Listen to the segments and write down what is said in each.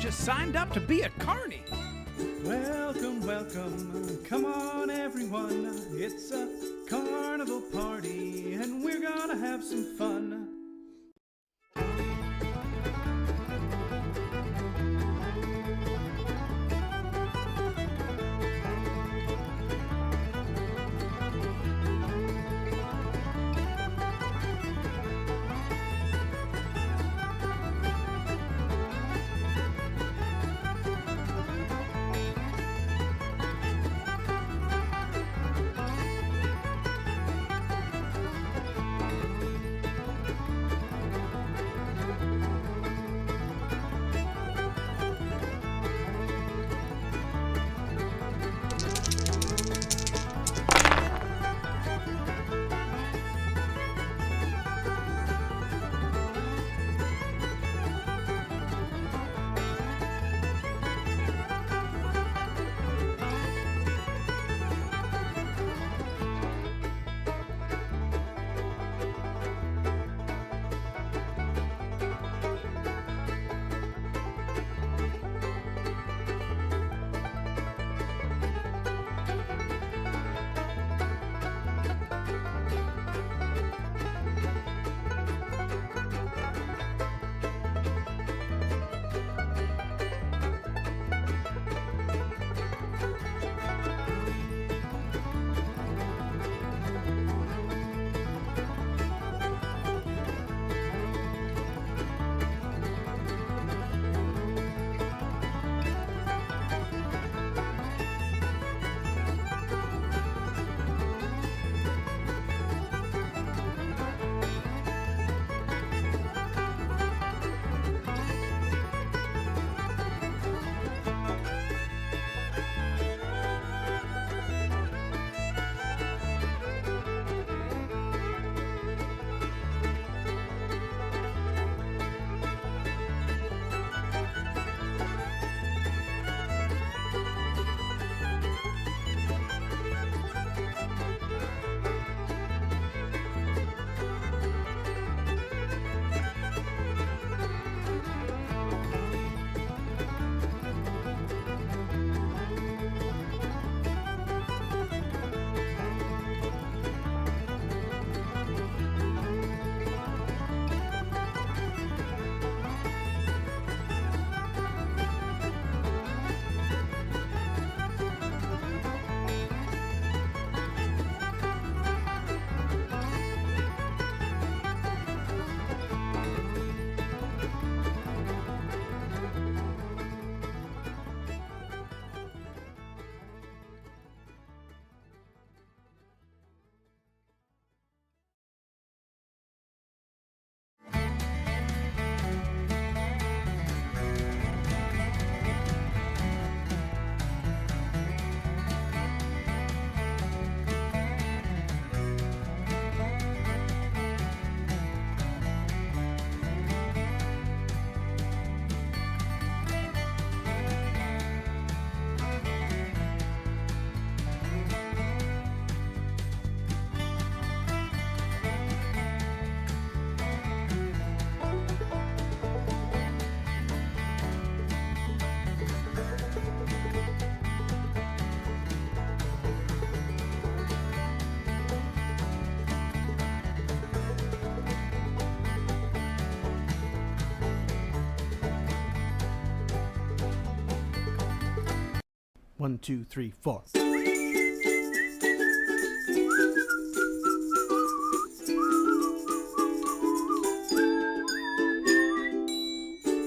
just signed up to be a carny. Welcome, welcome, come on everyone. It's a carnival party and we're gonna have some fun. One, two, three, four.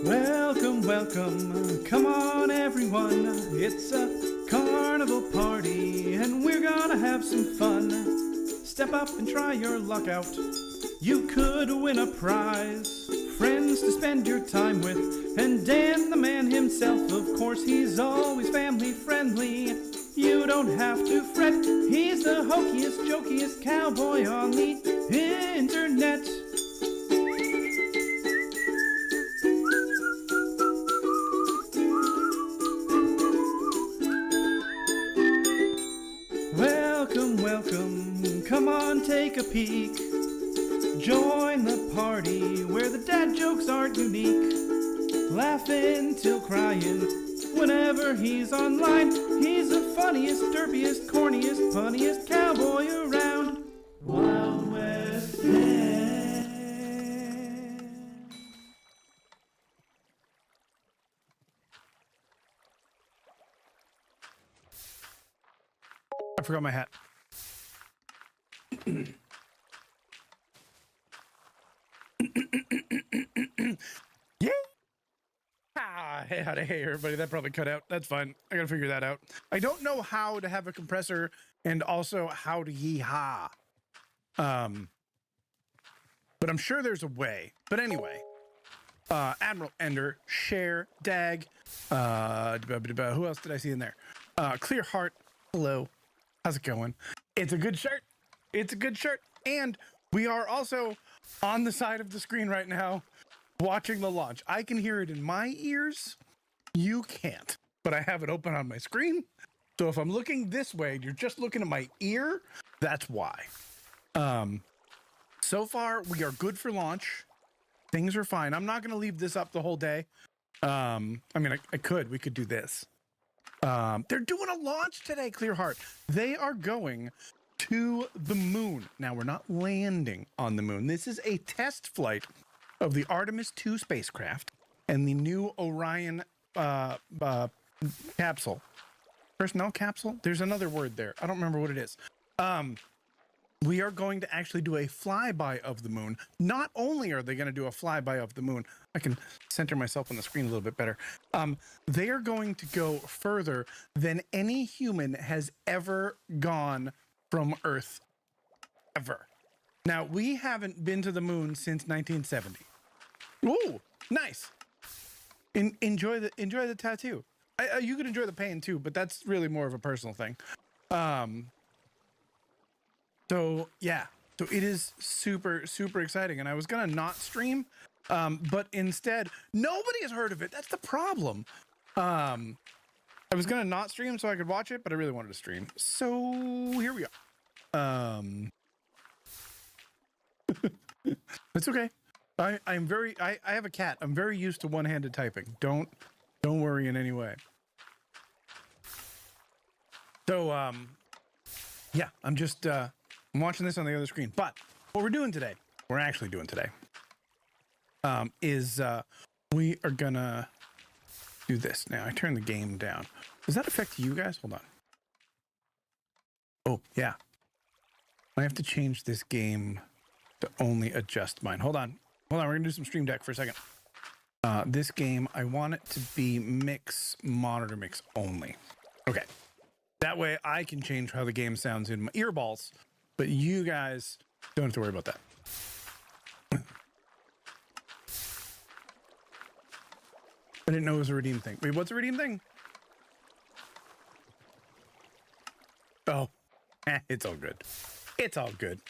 Welcome, welcome, come on everyone. It's a carnival party and we're gonna have some fun. Step up and try your luck out. You could win a prize. Friends to spend your time with. And Dan the man himself, of course, he's always family friendly. You don't have to fret. He's the hokiest, jokiest cowboy on the internet. Welcome, welcome, come on, take a peek. Join the party where the dad jokes aren't unique. laughing till crying. Whenever he's online, he's the funniest, derpiest, corniest, punniest cowboy around. Wild West Man. I forgot my hat. Yeah. Hey, everybody. That probably cut out. That's fine. I gotta figure that out. I don't know how to have a compressor and also how to yee-haw. But I'm sure there's a way. But anyway, Admiral Ender, Cher, Dag, who else did I see in there? Clear Heart, hello. How's it going? It's a good shirt. It's a good shirt. And we are also on the side of the screen right now watching the launch. I can hear it in my ears. You can't. But I have it open on my screen. So if I'm looking this way and you're just looking at my ear, that's why. So far, we are good for launch. Things are fine. I'm not going to leave this up the whole day. I mean, I could. We could do this. They're doing a launch today, Clearheart. They are going to the moon. Now, we're not landing on the moon. This is a test flight of the Artemis 2 spacecraft and the new Orion capsule. Personnel capsule? There's another word there. I don't remember what it is. We are going to actually do a flyby of the moon. Not only are they going to do a flyby of the moon, I can center myself on the screen a little bit better. They are going to go further than any human has ever gone from Earth, ever. Now, we haven't been to the moon since 1970. Ooh, nice. Enjoy the tattoo. You could enjoy the pain too, but that's really more of a personal thing. So yeah, so it is super, super exciting. And I was going to not stream, but instead nobody has heard of it. That's the problem. I was going to not stream so I could watch it, but I really wanted to stream. So here we are. It's okay. I have a cat. I'm very used to one-handed typing. Don't worry in any way. So, yeah, I'm just, I'm watching this on the other screen, but what we're actually doing today, is we are gonna do this. Now I turn the game down. Does that affect you guys? Hold on. Oh yeah. I have to change this game to only adjust mine. Hold on. We're gonna do some Stream Deck for a second. This game, I want it to be monitor mix only. Okay. That way I can change how the game sounds in my earballs. But you guys don't have to worry about that. I didn't know it was a redeem thing. Wait, what's a redeem thing? Oh, it's all good. It's all good.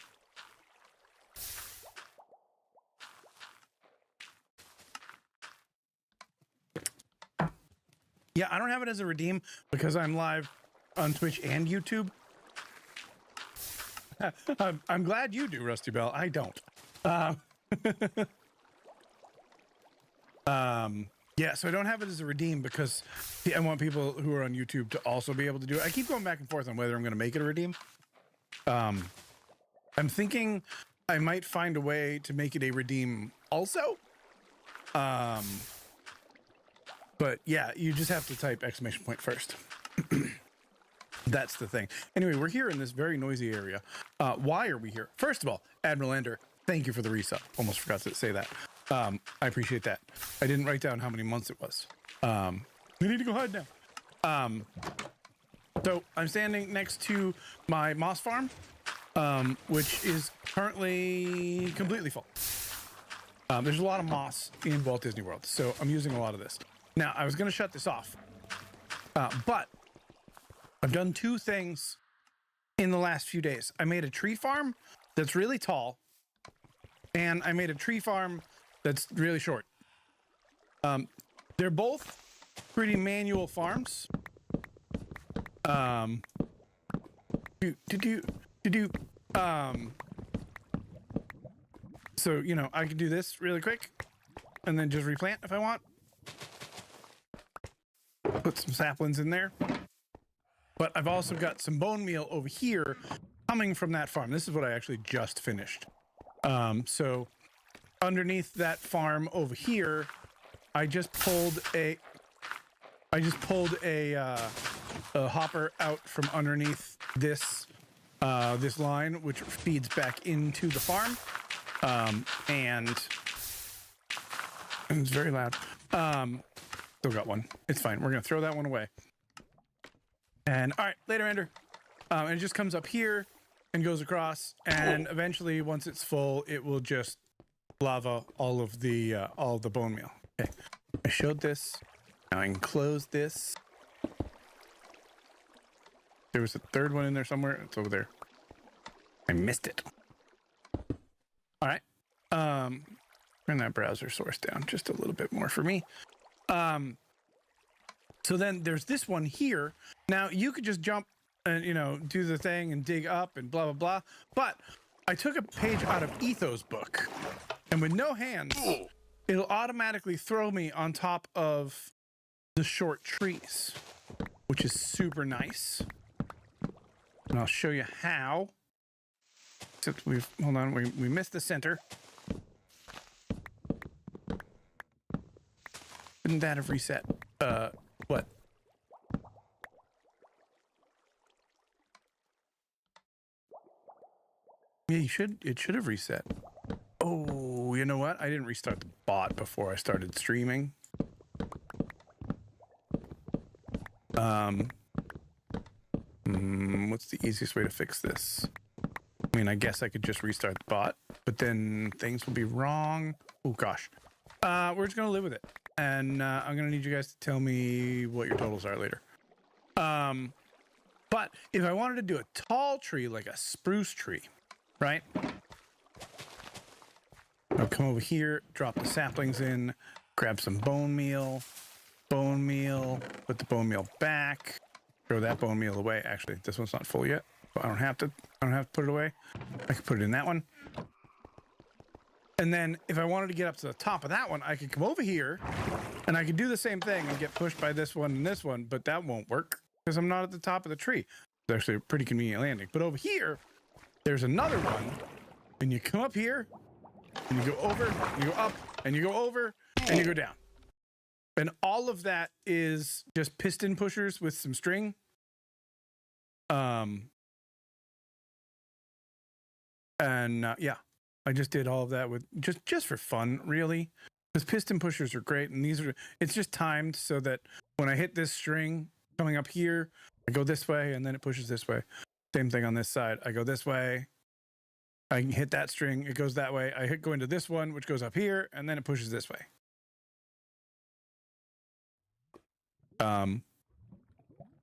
Yeah, I don't have it as a redeem because I'm live on Twitch and YouTube. I'm glad you do, Rusty Bell. I don't. Yeah, so I don't have it as a redeem because I want people who are on YouTube to also be able to do it. I keep going back and forth on whether I'm going to make it a redeem. I'm thinking I might find a way to make it a redeem also. But yeah, you just have to type exclamation point first. That's the thing. Anyway, we're here in this very noisy area. Why are we here? First of all, Admiral Ender, thank you for the resub. Almost forgot to say that. I appreciate that. I didn't write down how many months it was. We need to go hide now. So I'm standing next to my moss farm, which is currently completely full. There's a lot of moss in Walt Disney World, so I'm using a lot of this. Now, I was going to shut this off, but I've done two things in the last few days. I made a tree farm that's really tall, and I made a tree farm that's really short. They're both pretty manual farms. So, you know, I could do this really quick and then just replant if I want. put some saplings in there. But I've also got some bone meal over here coming from that farm. This is what I actually just finished. So underneath that farm over here, I just pulled a hopper out from underneath this this line, which feeds back into the farm, and it's very loud. Still got one. It's fine. We're gonna throw that one away. And all right, later, Ender. And it just comes up here and goes across, and eventually, once it's full, it will just lava all of the bone meal. Okay, I showed this. Now I can close this. There was a third one in there somewhere. It's over there. I missed it. All right. Turn that browser source down just a little bit more for me. So then there's this one here. Now you could just jump and, you know, do the thing and dig up and blah, blah, blah. But I took a page out of Etho's book, and with no hands, it'll automatically throw me on top of the short trees, which is super nice. And I'll show you how. Except hold on, we missed the center. Shouldn't that have reset? What? Yeah, it should have reset. Oh, you know what? I didn't restart the bot before I started streaming. What's the easiest way to fix this? I mean, I guess I could just restart the bot, but then things will be wrong. Oh gosh. We're just gonna live with it. And I'm gonna need you guys to tell me what your totals are later. But if I wanted to do a tall tree, like a spruce tree, right? I'll come over here, drop the saplings in, grab some bone meal, put the bone meal back, throw that bone meal away. Actually, this one's not full yet, so I don't have to put it away. I can put it in that one. And then if I wanted to get up to the top of that one, I could come over here and I could do the same thing and get pushed by this one and this one, but that won't work because I'm not at the top of the tree. It's actually a pretty convenient landing. But over here, there's another one, and you come up here and you go over, and you go up, and you go over, and you go down. And all of that is just piston pushers with some string. Yeah, I just did all of that with just for fun, really. Because piston pushers are great, and it's just timed so that when I hit this string coming up here, I go this way, and then it pushes this way. Same thing on this side. I go this way. I can hit that string. It goes that way. I go into this one, which goes up here, and then it pushes this way. And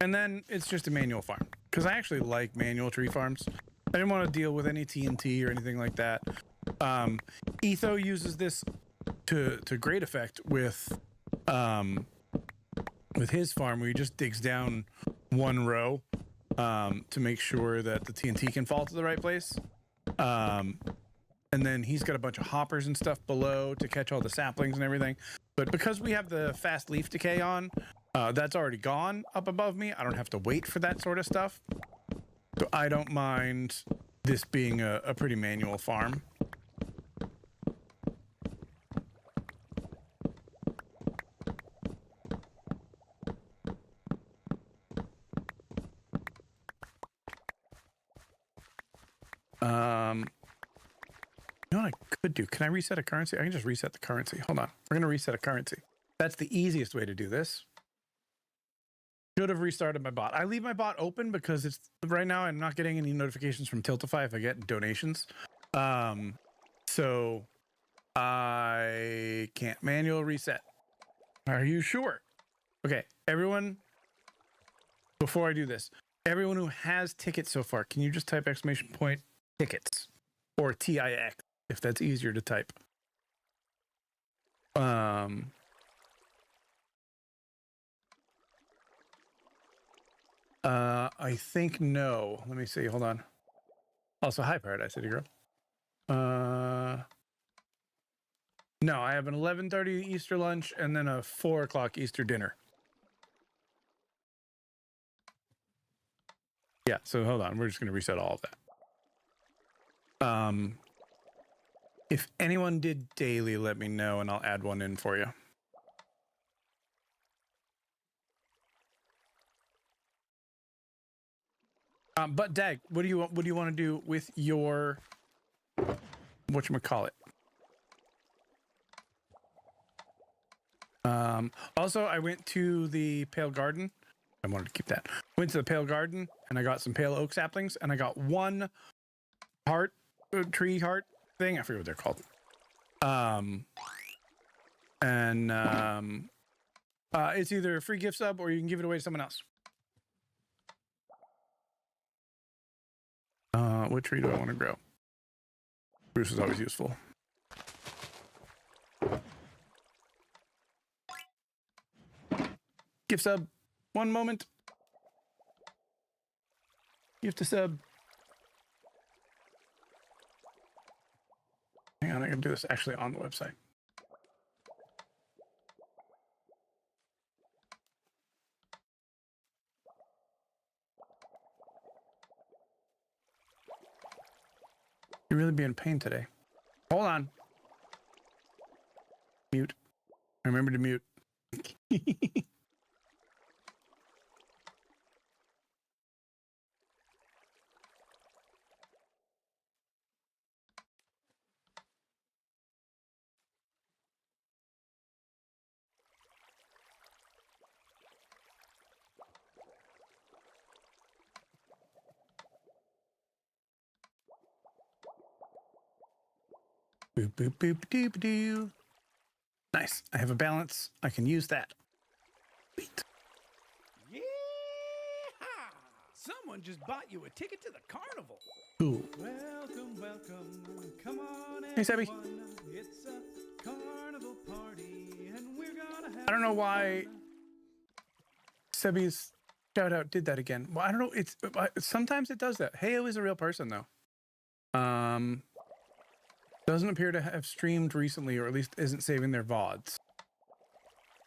then it's just a manual farm because I actually like manual tree farms. I didn't want to deal with any TNT or anything like that. Etho uses this to great effect with his farm, where he just digs down one row to make sure that the TNT can fall to the right place. And then he's got a bunch of hoppers and stuff below to catch all the saplings and everything. But because we have the fast leaf decay on, that's already gone up above me. I don't have to wait for that sort of stuff. So I don't mind this being a pretty manual farm. You know what I could do? Can I reset a currency? I can just reset the currency. Hold on. We're going to reset a currency. That's the easiest way to do this. Should have restarted my bot. I leave my bot open because it's right now I'm not getting any notifications from Tiltify if I get donations. So I can't manual reset. Are you sure? Okay, everyone, before I do this, everyone who has tickets so far, can you just type !tickets or TIX if that's easier to type? I think no. Let me see. Hold on. Also, hi, Paradise City Girl. No, I have an 11:30 Easter lunch and then a 4 o'clock Easter dinner. Yeah, so hold on. We're just going to reset all of that. If anyone did daily, let me know and I'll add one in for you. But Dag, what do you want to do with your whatchamacallit? Also, I went to the Pale Garden. I wanted to keep that. Went to the Pale Garden and I got some pale oak saplings and I got one tree heart thing. I forget what they're called. It's either a free gift sub or you can give it away to someone else. What tree do I want to grow? Spruce is always useful. Gift sub. One moment. Gift to sub. Hang on, I can do this actually on the website. You're really being pain today. Hold on. Mute. Remember to mute. Boop, boop, boop, doop, doo. Nice. I have a balance. I can use that. Sweet. Yeah! Someone just bought you a ticket to the carnival. Cool. Welcome, welcome. Come on, Hey, Sebby. It's a carnival party, and we're gonna have I don't know why Sebby's shout out did that again. Well, I don't know. It's sometimes it does that. Heyo is a real person though. Doesn't appear to have streamed recently, or at least isn't saving their VODs.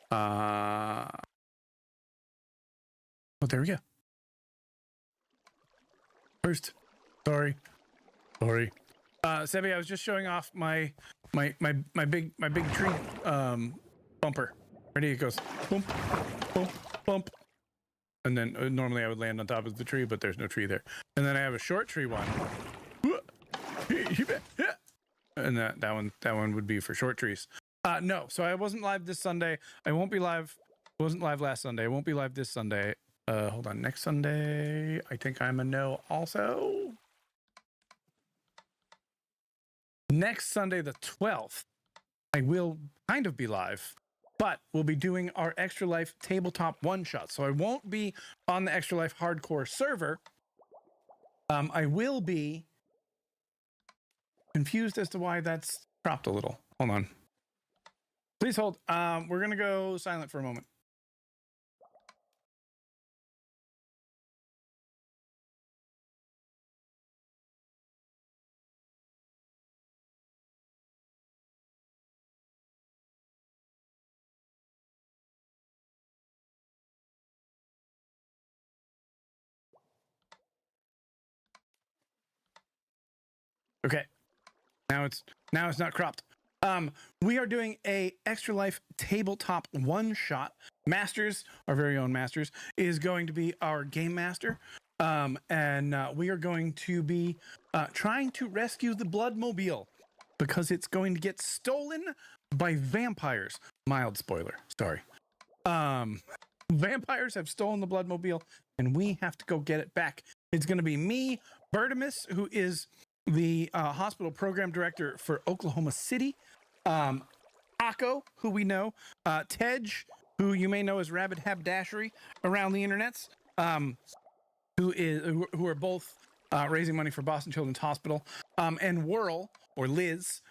Oh, there we go. First, sorry. Sebby, I was just showing off my big tree bumper. Ready? It goes bump, bump, bump, and then normally I would land on top of the tree, but there's no tree there. And then I have a short tree one. And that one would be for short trees. No, so I wasn't live this Sunday. I won't be live. I wasn't live last Sunday. I won't be live this Sunday. Hold on. Next Sunday, I think I'm a no also. Next Sunday, the 12th, I will kind of be live, but we'll be doing our Extra Life tabletop one-shot. So I won't be on the Extra Life hardcore server. I will be confused as to why that's cropped a little. Hold on. Please hold. We're going to go silent for a moment. Okay. Now it's not cropped. We are doing a Extra Life tabletop one shot. Masters, our very own Masters, is going to be our game master. And we are going to be trying to rescue the Bloodmobile because it's going to get stolen by vampires. Mild spoiler, sorry. Vampires have stolen the Bloodmobile and we have to go get it back. It's going to be me, Bertimus, who is the hospital program director for Oklahoma City, Akko, who we know, Tej, who you may know as Rabbit Haberdashery around the internets, who are both raising money for Boston Children's Hospital, and Whirl, or Liz,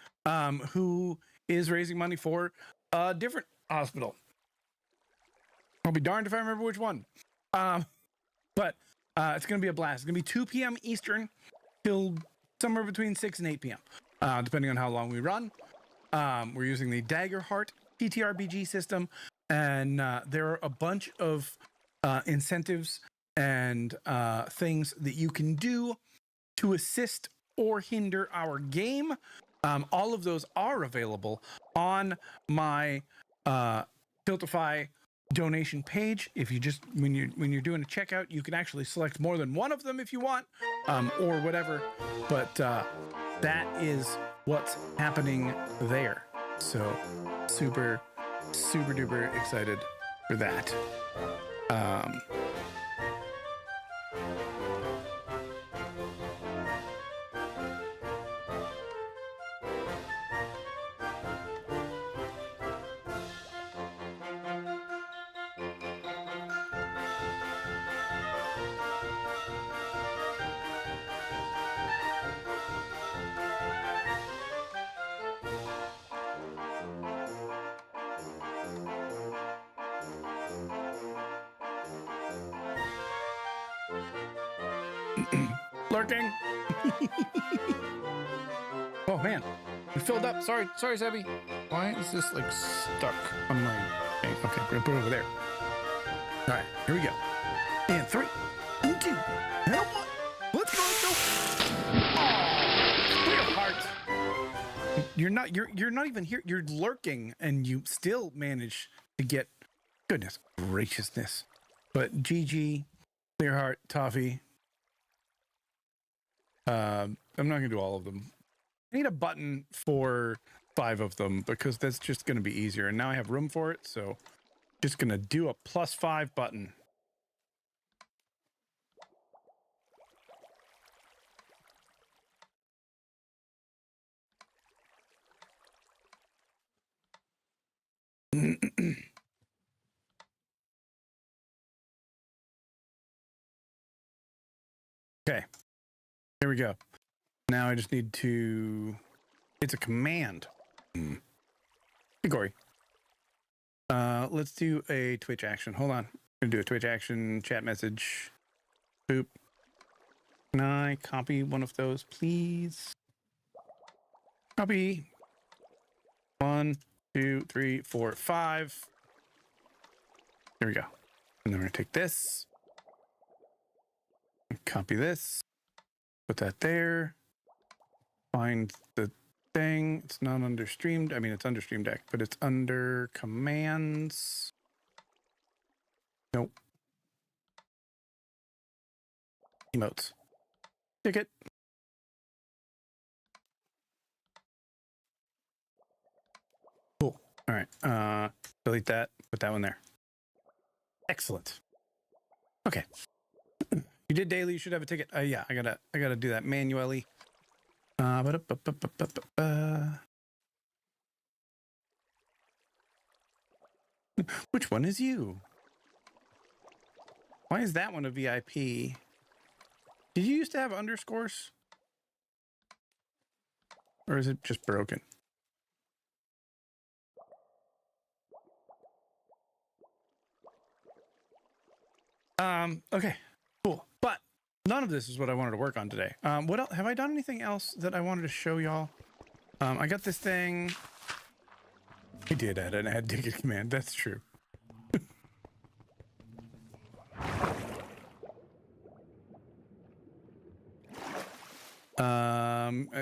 who is raising money for a different hospital. I'll be darned if I remember which one. But it's going to be a blast. It's going to be 2 p.m. Eastern till somewhere between 6 and 8 p.m., depending on how long we run. We're using the Daggerheart TTRPG system, and there are a bunch of incentives and things that you can do to assist or hinder our game. All of those are available on my Tiltify donation page. If you just when you're doing a checkout, you can actually select more than one of them if you want, or whatever. But that is what's happening there. So super duper excited for that. Lurking. Oh man, it filled up. Sorry, Sebby. Why is this like stuck on my thing? Okay, we're gonna put it over there. All right, here we go. And 3, 2, and 1. Let's go. Oh, real heart. You're not even here. You're lurking, and you still manage to get. Goodness graciousness. But GG, clear heart, toffee. I'm not gonna do all of them. I need a button for 5 of them because that's just gonna be easier. And now I have room for it, so just gonna do a +5 button. Okay. There we go. Now I just need to... It's a command. Hey, Gory. Let's do a Twitch action. Hold on. I'm going to do a Twitch action chat message. Boop. Can I copy one of those, please? Copy. 1, 2, 3, 4, 5. There we go. And then we're going to take this. Copy this. Put that there. Find the thing. It's not under Stream. I mean, it's under Stream Deck, but it's under commands. Nope. Emotes. Ticket. Cool. All right. Delete that. Put that one there. Excellent. Okay. You did daily. You should have a ticket. Yeah, I gotta do that manually. Which one is you? Why is that one a VIP? Did you used to have underscores? Or is it just broken? Okay, cool. But none of this is what I wanted to work on today. What else? Have I done anything else that I wanted to show y'all? I got this thing. I did add an add ticket command. That's true.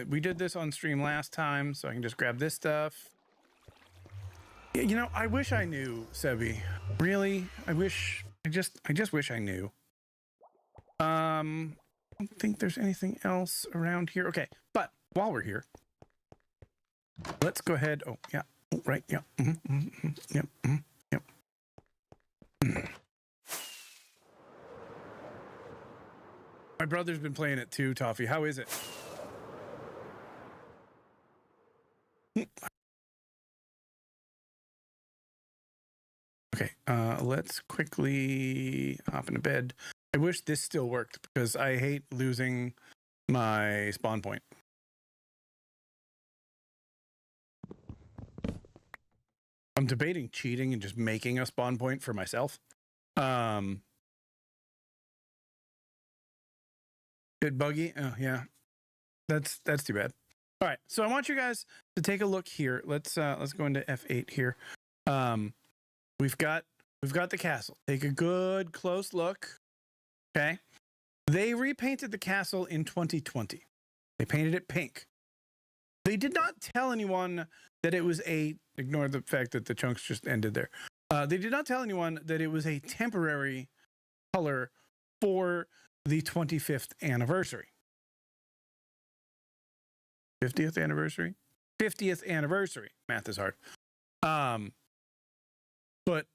We did this on stream last time, so I can just grab this stuff. You know, I wish I knew, Sebi. Really, I just wish I knew. I don't think there's anything else around here. Okay, but while we're here, let's go ahead. Oh, yeah. Oh, right. Yeah. Yep. Yep. My brother's been playing it too, Toffee. How is it? Okay, let's quickly hop into bed. I wish this still worked because I hate losing my spawn point. I'm debating cheating and just making a spawn point for myself. Bit buggy. Oh yeah, that's too bad. All right, so I want you guys to take a look here. Let's go into F8 here. We've got the castle. Take a good close look. Okay. They repainted the castle in 2020. They painted it pink. They did not tell anyone that it was ignore the fact that the chunks just ended there. They did not tell anyone that it was a temporary color for the 25th anniversary. 50th anniversary? 50th anniversary. Math is hard. But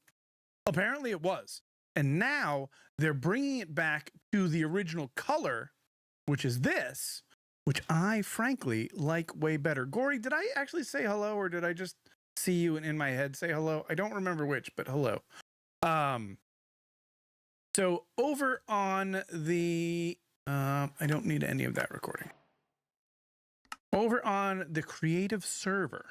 apparently it was. And now they're bringing it back to the original color, which is this, which I frankly like way better. Gory, did I actually say hello, or did I just see you and in my head say hello? I don't remember which, but hello. So over on the, I don't need any of that recording. Over on the creative server.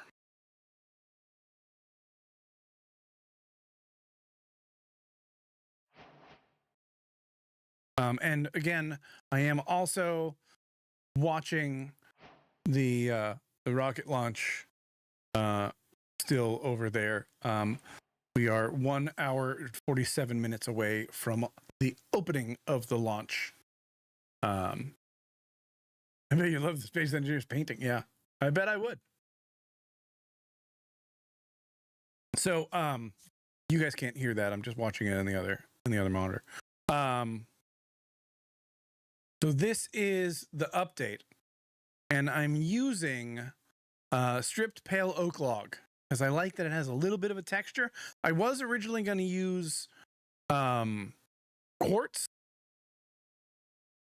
And again, I am also watching the rocket launch still over there. We are 1 hour 47 minutes away from the opening of the launch. I bet you love the Space Engineers painting. Yeah, I bet I would. So you guys can't hear that. I'm just watching it in the other monitor. So this is the update, and I'm using stripped pale oak log because I like that it has a little bit of a texture. I was originally going to use quartz,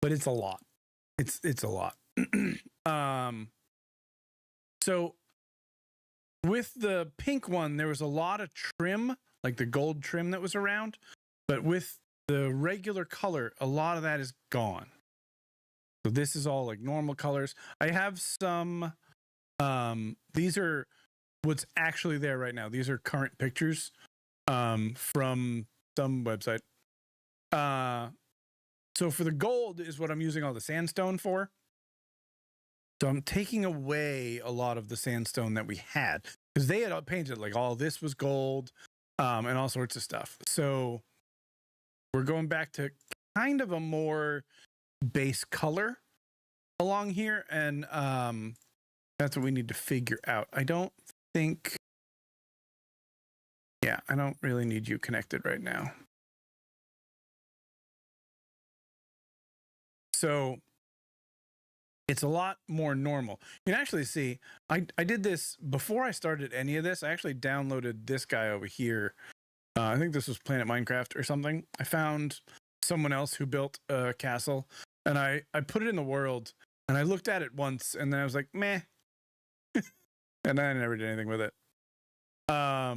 but it's a lot. It's a lot. So with the pink one, there was a lot of trim, like the gold trim that was around, but with the regular color, a lot of that is gone. So this is all like normal colors. I have some, these are what's actually there right now. These are current pictures from some website. So for the gold is what I'm using all the sandstone for. So I'm taking away a lot of the sandstone that we had because they had painted like all this was gold and all sorts of stuff. So we're going back to kind of a more base color along here, and that's what we need to figure out. I don't really need you connected right now. So it's a lot more normal. You can actually see I did this before I started any of this. I actually downloaded this guy over here. I think this was Planet Minecraft or something. I found someone else who built a castle, and I put it in the world, and I looked at it once, and then I was like, meh. And I never did anything with it. I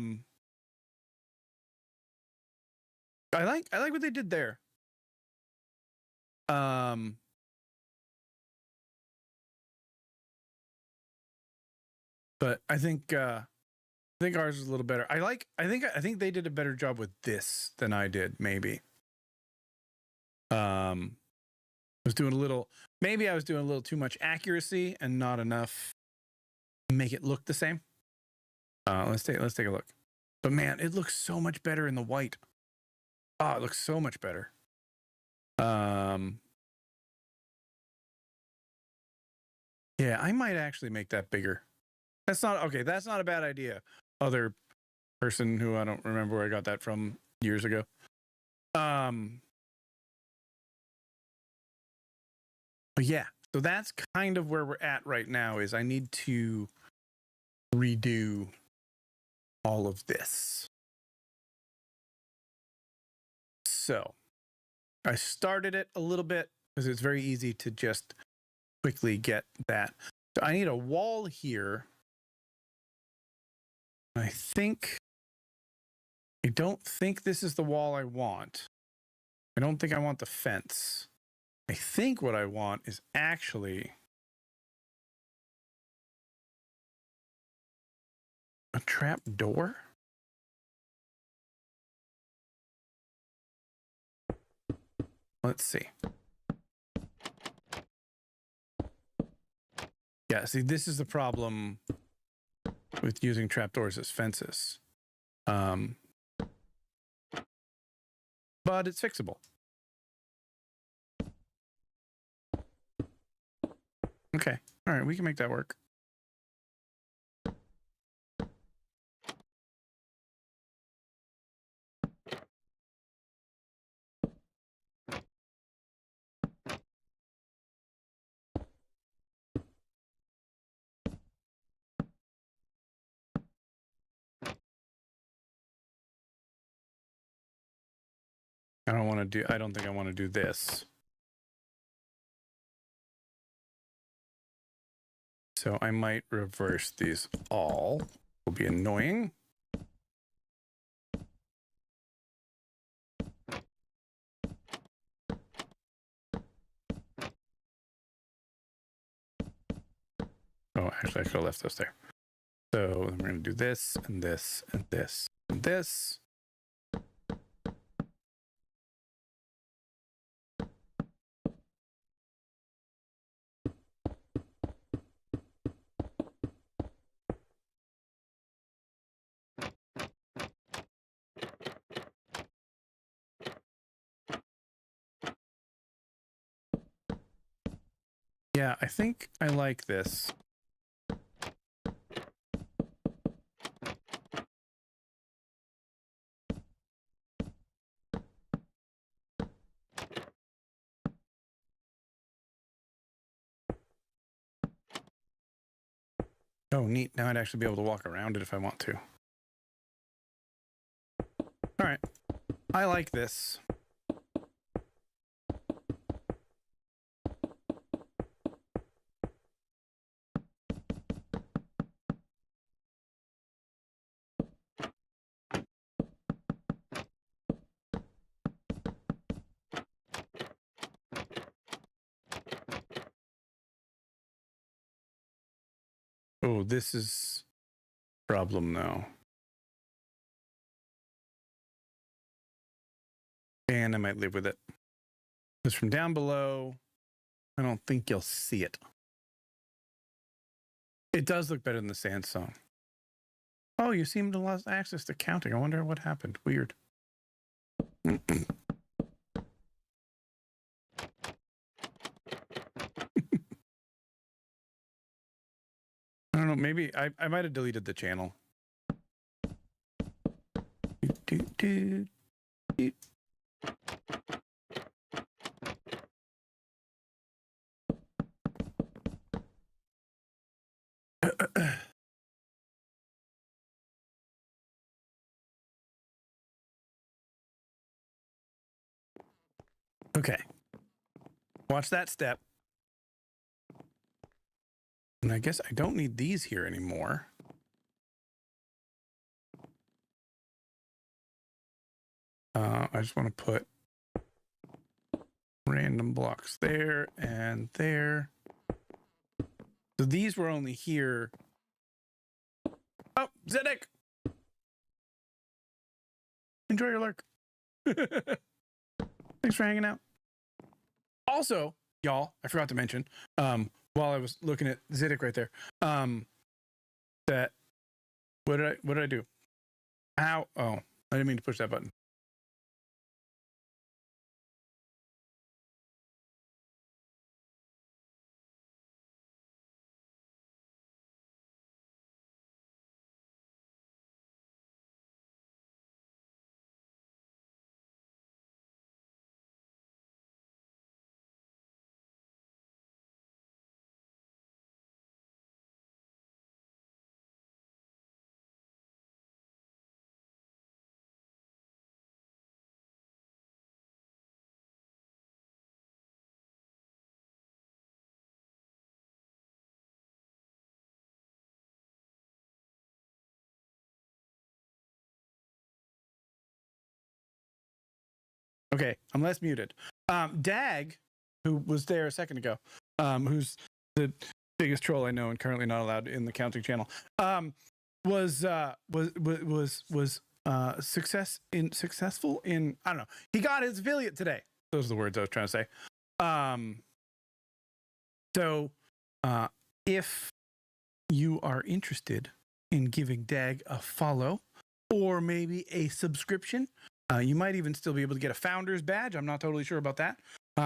like what they did there. But I think ours is a little better. I think they did a better job with this than I did, maybe. I was doing a little too much accuracy and not enough to make it look the same. Let's take a look. But man, it looks so much better in the white. Oh, it looks so much better. Yeah, I might actually make that bigger. That's not a bad idea. Other person who I don't remember where I got that from years ago. But yeah, so that's kind of where we're at right now is I need to redo all of this. So I started it a little bit because it's very easy to just quickly get that. So I need a wall here. I don't think this is the wall I want. I don't think I want the fence. I think what I want is actually a trap door. Let's see. Yeah, see, this is the problem with using trapdoors as fences. But it's fixable. Okay. All right. We can make that work. I don't think I want to do this. So I might reverse these all. Will be annoying. Oh, actually, I could have left those there. So we're going to do this and this and this and this. Yeah, I think I like this. Oh, neat. Now I'd actually be able to walk around it if I want to. All right. I like this. Oh, this is a problem though. And I might live with it. Because from down below, I don't think you'll see it. It does look better than the sandstone. Oh, you seem to lost access to counting. I wonder what happened. Weird. I don't know. Maybe I might have deleted the channel. Okay. Watch that step. And I guess I don't need these here anymore. I just want to put random blocks there and there. So these were only here. Oh, Zedek! Enjoy your lurk. Thanks for hanging out. Also, y'all, I forgot to mention, while I was looking at Zedek right there, that what did I do? Ow! Oh, I didn't mean to push that button. Okay, I'm less muted. Dag, who was there a second ago, who's the biggest troll I know and currently not allowed in the counting channel, was successful in, I don't know. He got his affiliate today. Those are the words I was trying to say. So if you are interested in giving Dag a follow or maybe a subscription, you might even still be able to get a founder's badge. I'm not totally sure about that.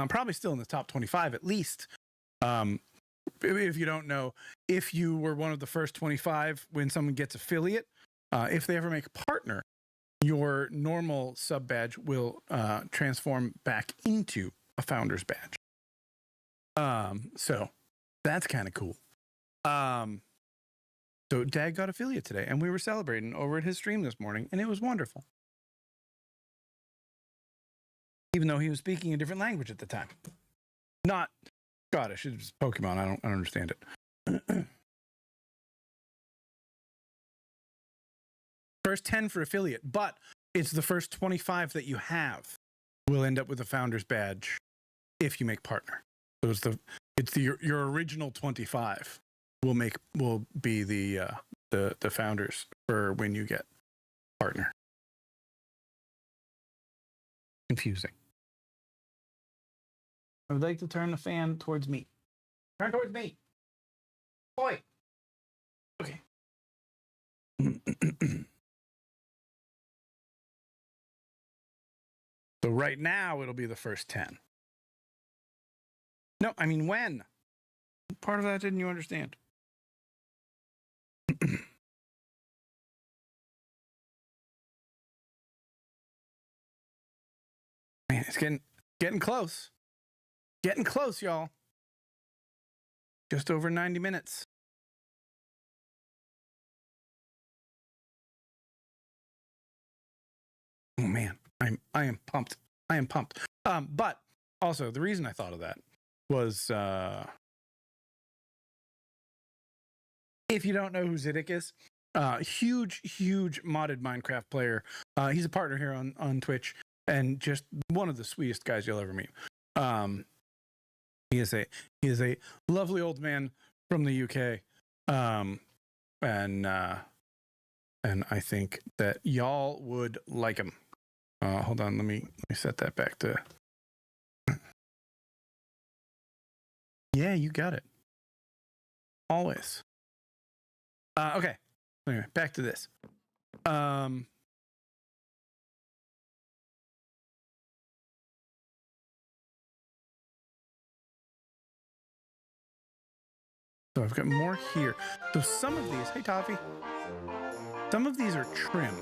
Probably still in the top 25 at least. if you don't know, if you were one of the first 25 when someone gets affiliate, if they ever make a partner, your normal sub badge will transform back into a founder's badge. So that's kind of cool. So Dad got affiliate today, and we were celebrating over at his stream this morning, and it was wonderful. Even though he was speaking a different language at the time. Not Scottish, it's Pokemon. I don't understand it. First 10 for affiliate, but it's the first 25 that you have will end up with a founder's badge if you make partner. So your original 25 will be the founders for when you get partner. Confusing. I would like to turn the fan towards me. Turn towards me. Boy. Okay. So right now it'll be the first 10. No, I mean when? Part of that didn't you understand? Man, it's getting close. Getting close, y'all. Just over 90 minutes. Oh man, I am pumped. I am pumped. But also the reason I thought of that was if you don't know who Ziddick is, huge modded Minecraft player. He's a partner here on Twitch and just one of the sweetest guys you'll ever meet. He is a lovely old man from the UK. And I think that y'all would like him. Hold on, let me set that back to. Yeah, you got it. Always. Okay. Anyway, back to this. So I've got more here. So some of these, hey Toffee, some of these are trim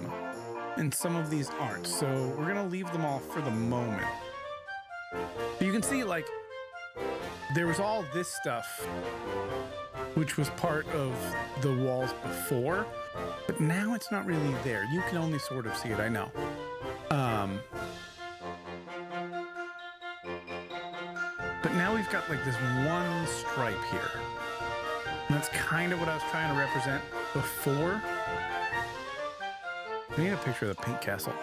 and some of these aren't. So we're gonna leave them all for the moment. But you can see like there was all this stuff which was part of the walls before, but now it's not really there. You can only sort of see it, I know. But now we've got like this one stripe here. And that's kind of what I was trying to represent before. I need a picture of the pink castle.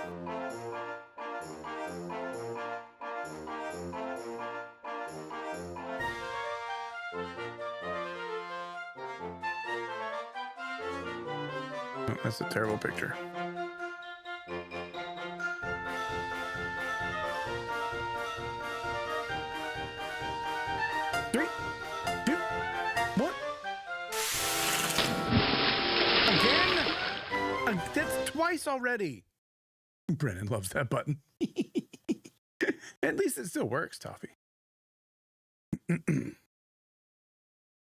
Oh, that's a terrible picture. Three, two, one. Again? That's twice already. Brennan loves that button. At least it still works, Toffee.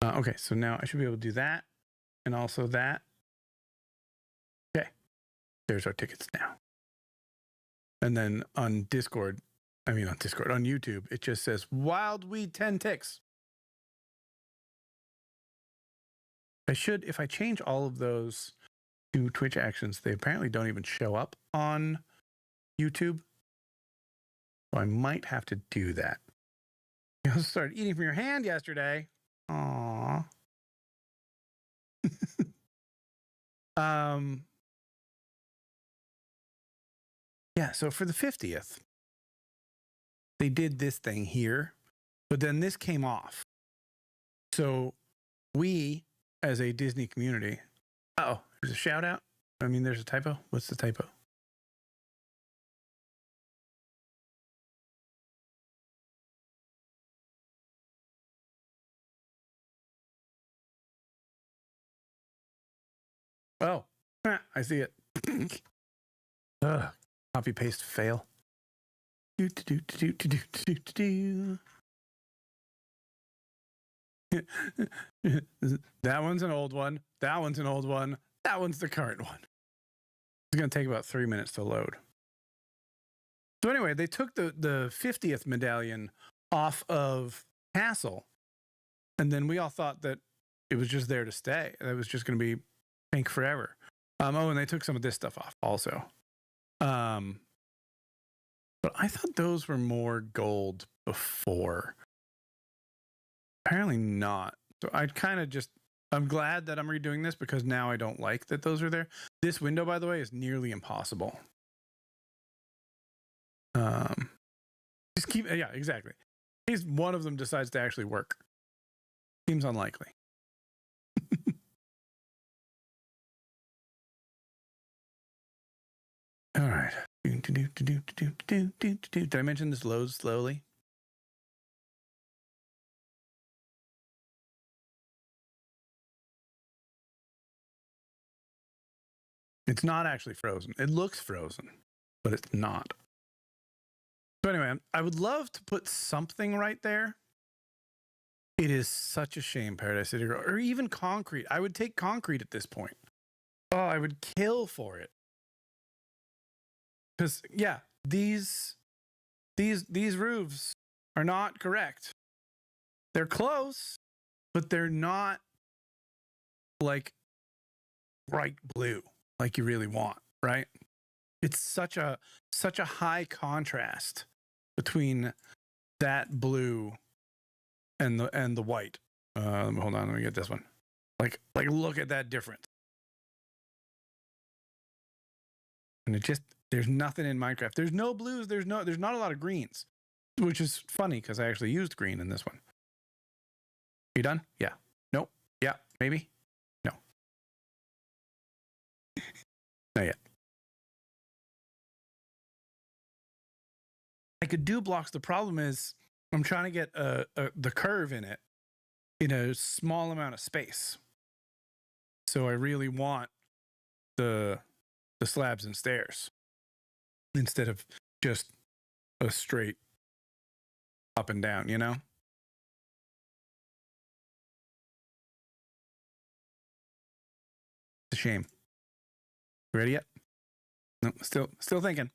Okay, so now I should be able to do that and also that. Okay, there's our tickets now. And then on Discord, on YouTube, it just says Wildweed 10 ticks. If I change all of those to Twitch actions, they apparently don't even show up on YouTube. So I might have to do that. You also started eating from your hand yesterday. Aww. Yeah, so for the 50th, they did this thing here, but then this came off. So we, as a Disney community, there's a shout out. I mean, there's a typo. What's the typo? Oh, I see it. Copy paste fail. That one's an old one. That one's an old one. That one's the current one. It's going to take about 3 minutes to load. So anyway, they took the 50th medallion off of Castle, and then we all thought that it was just there to stay. That was just going to be pink forever. And they took some of this stuff off also. But I thought those were more gold before. Apparently not. So I'm glad that I'm redoing this because now I don't like that those are there. This window, by the way, is nearly impossible. Yeah, exactly. In case one of them decides to actually work. Seems unlikely. All right. Did I mention this loads slowly? It's not actually frozen. It looks frozen, but it's not. So anyway, I would love to put something right there. It is such a shame, Paradise City Girl, or even concrete. I would take concrete at this point. Oh, I would kill for it. Because yeah, these roofs are not correct. They're close, but they're not like bright blue like you really want, right? It's such a high contrast between that blue and the white. Hold on, let me get this one. Like look at that difference. And there's nothing in Minecraft. There's no blues, there's not a lot of greens, which is funny because I actually used green in this one. You done? Yeah. Nope. Yeah, maybe. No. Not yet. I could do blocks. The problem is I'm trying to get the curve in it in a small amount of space. So I really want the slabs and stairs instead of just a straight up and down, you know? It's a shame. Ready yet? No, still thinking.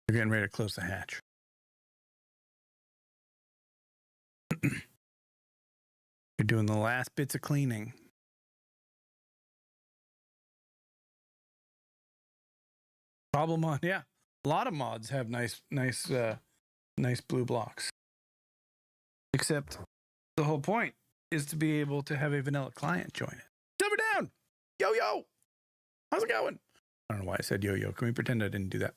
We're getting ready to close the hatch. You're doing the last bits of cleaning. Problem mod, yeah. A lot of mods have nice blue blocks. Except the whole point is to be able to have a vanilla client join it. Silver down! Yo! How's it going? I don't know why I said yo. Can we pretend I didn't do that?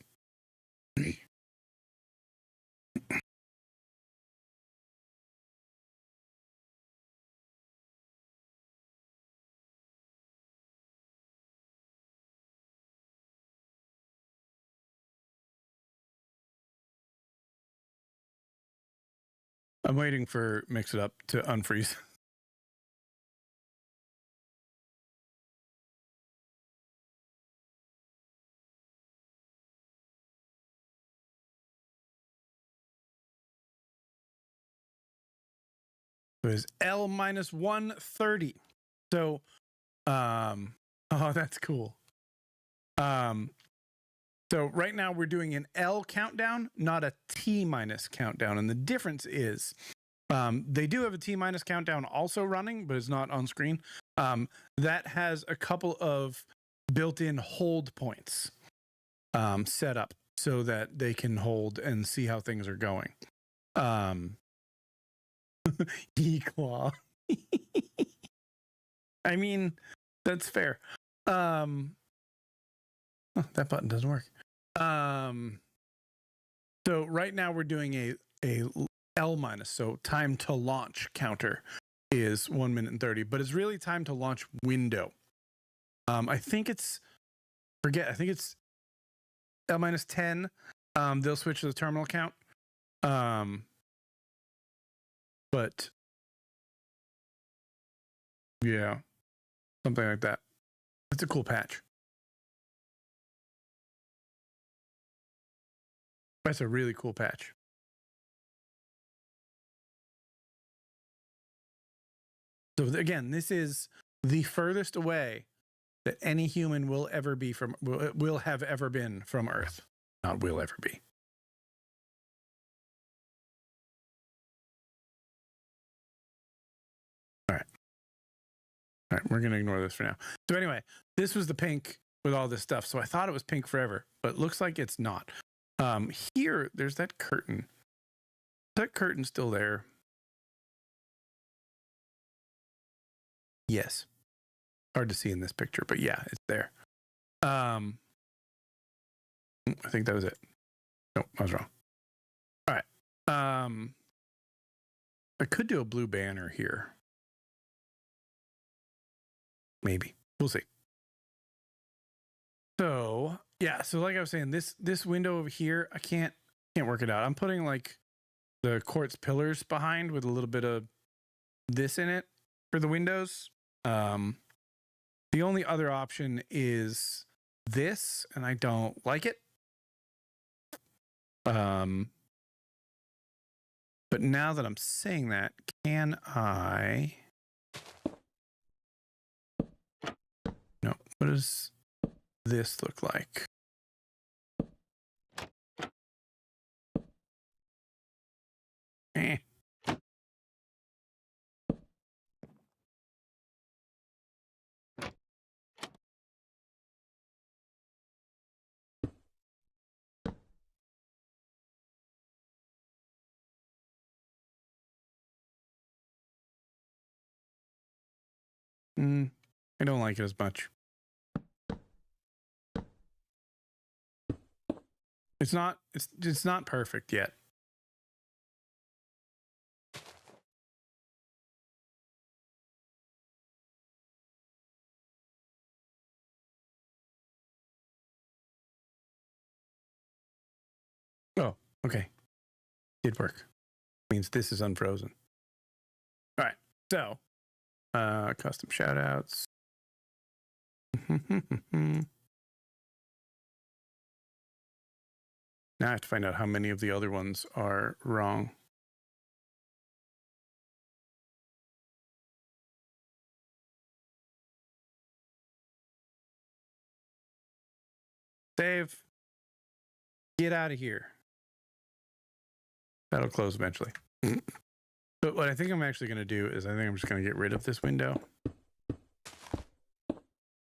I'm waiting for Mix It Up to unfreeze. It was L minus 130. So, oh, that's cool. So right now we're doing an L countdown, not a T minus countdown. And the difference is they do have a T minus countdown also running, but it's not on screen. That has a couple of built-in hold points set up so that they can hold and see how things are going. E-claw. I mean, that's fair. Oh, that button doesn't work. So right now we're doing a L minus, so time to launch counter is 1 minute and 30, but it's really time to launch window. I think it's L minus 10. They'll switch to the terminal count. But yeah, something like that. It's a cool patch. That's a really cool patch. So again, this is the furthest away that any human will ever be from, will have ever been from Earth. Not will ever be. All right. All right, we're going to ignore this for now. So anyway, this was the pink with all this stuff. So I thought it was pink forever, but it looks like it's not. Here, there's that curtain. Is that curtain still there? Yes. Hard to see in this picture, but yeah, it's there. I think that was it. Nope, I was wrong. All right. I could do a blue banner here. Maybe. We'll see. So yeah, so like I was saying, this window over here, I can't work it out. I'm putting like the quartz pillars behind with a little bit of this in it for the windows. The only other option is this, and I don't like it. But now that I'm saying that, can I? No, what does this look like? Eh. I don't like it as much. It's not perfect yet. Oh, okay. Did work. Means this is unfrozen. All right. So, custom shoutouts. Now I have to find out how many of the other ones are wrong. Save. Get out of here. That'll close eventually. But what I think I'm actually going to do is I think I'm just going to get rid of this window.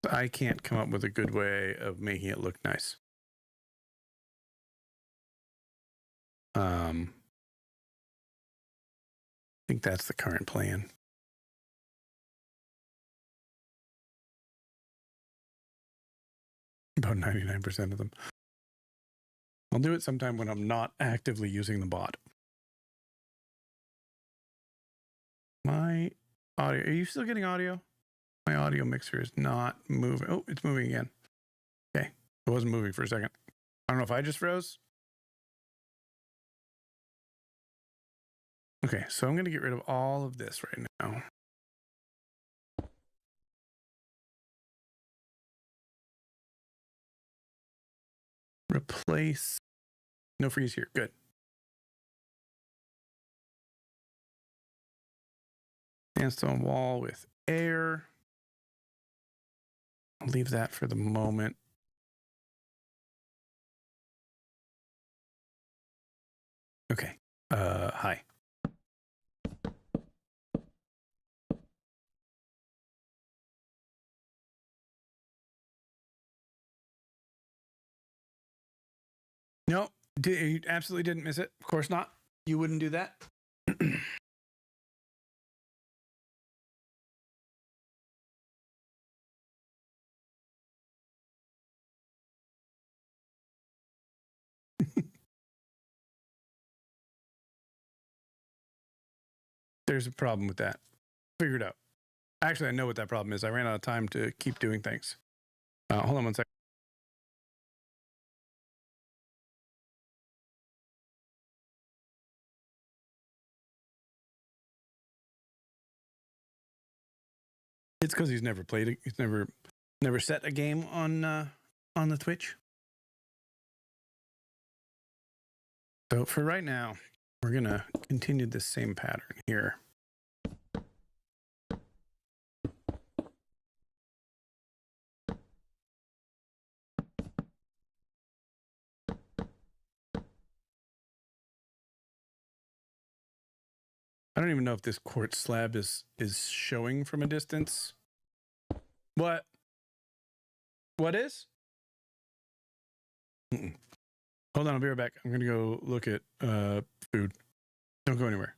I can't come up with a good way of making it look nice. I think that's the current plan. About 99% of them. I'll do it sometime when I'm not actively using the bot. My audio, are you still getting audio? My audio mixer is not moving. Oh, it's moving again. Okay, it wasn't moving for a second. I don't know if I just froze. Okay, so I'm going to get rid of all of this right now. Replace. No freeze here. Good. Sandstone wall with air. I'll leave that for the moment. Okay. Hi. No, you absolutely didn't miss it. Of course not. You wouldn't do that. There's a problem with that. Figure it out. Actually, I know what that problem is. I ran out of time to keep doing things. Hold on one second. It's because he's never played it. He's never set a game on the Twitch. So for right now, we're going to continue this same pattern here. I don't even know if this quartz slab is showing from a distance. What? What is? Hold on, I'll be right back. I'm going to go look at food. Don't go anywhere.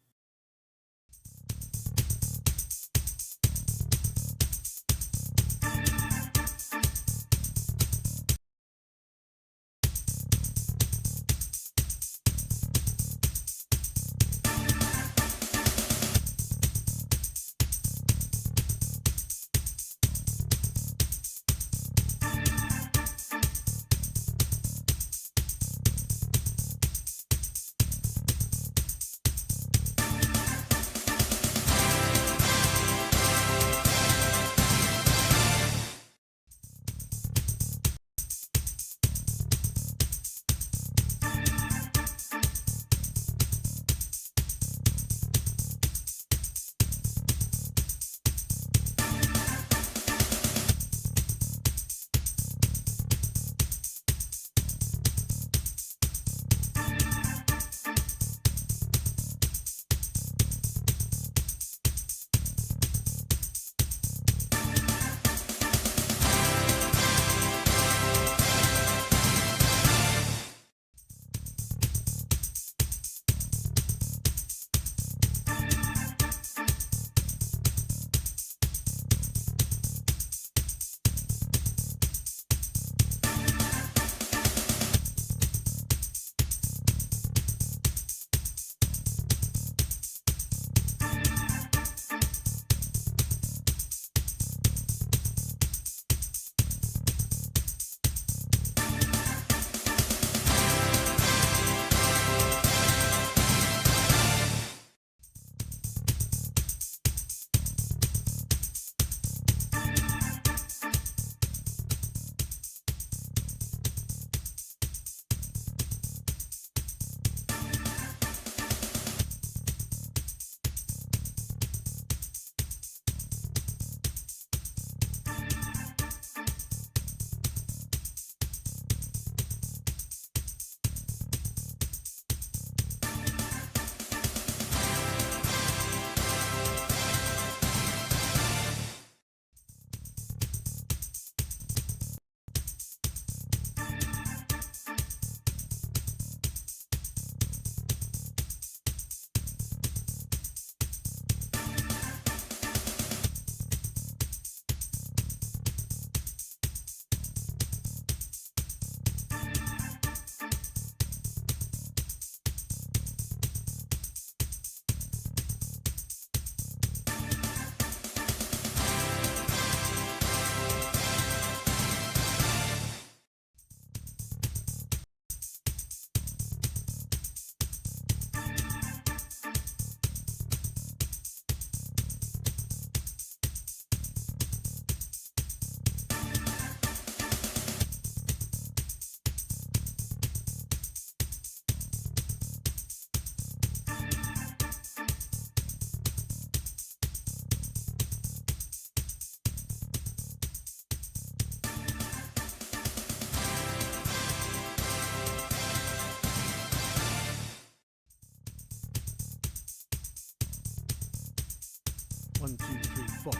One, two, three, four.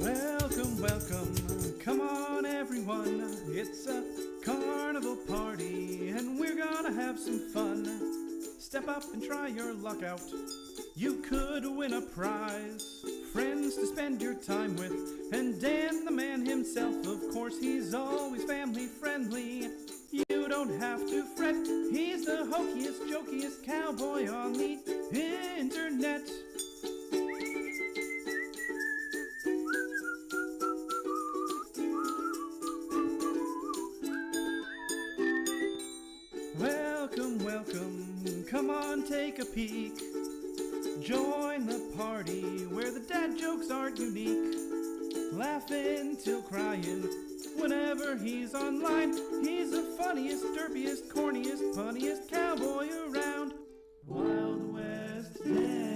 Welcome, welcome. Come on, everyone. It's a carnival party, and we're gonna have some fun. Step up and try your luck out. You could win a prize. Friends to spend your time with. And Dan, the man himself, of course, he's always family friendly. You don't have to fret. He's the hokiest, jokiest cowboy on the internet. Welcome, welcome. Come on, take a peek. Join the party where the dad jokes aren't unique. Laughing till crying whenever he's online. He's the funniest, derpiest, corniest, funniest cowboy around. Wild West Dan.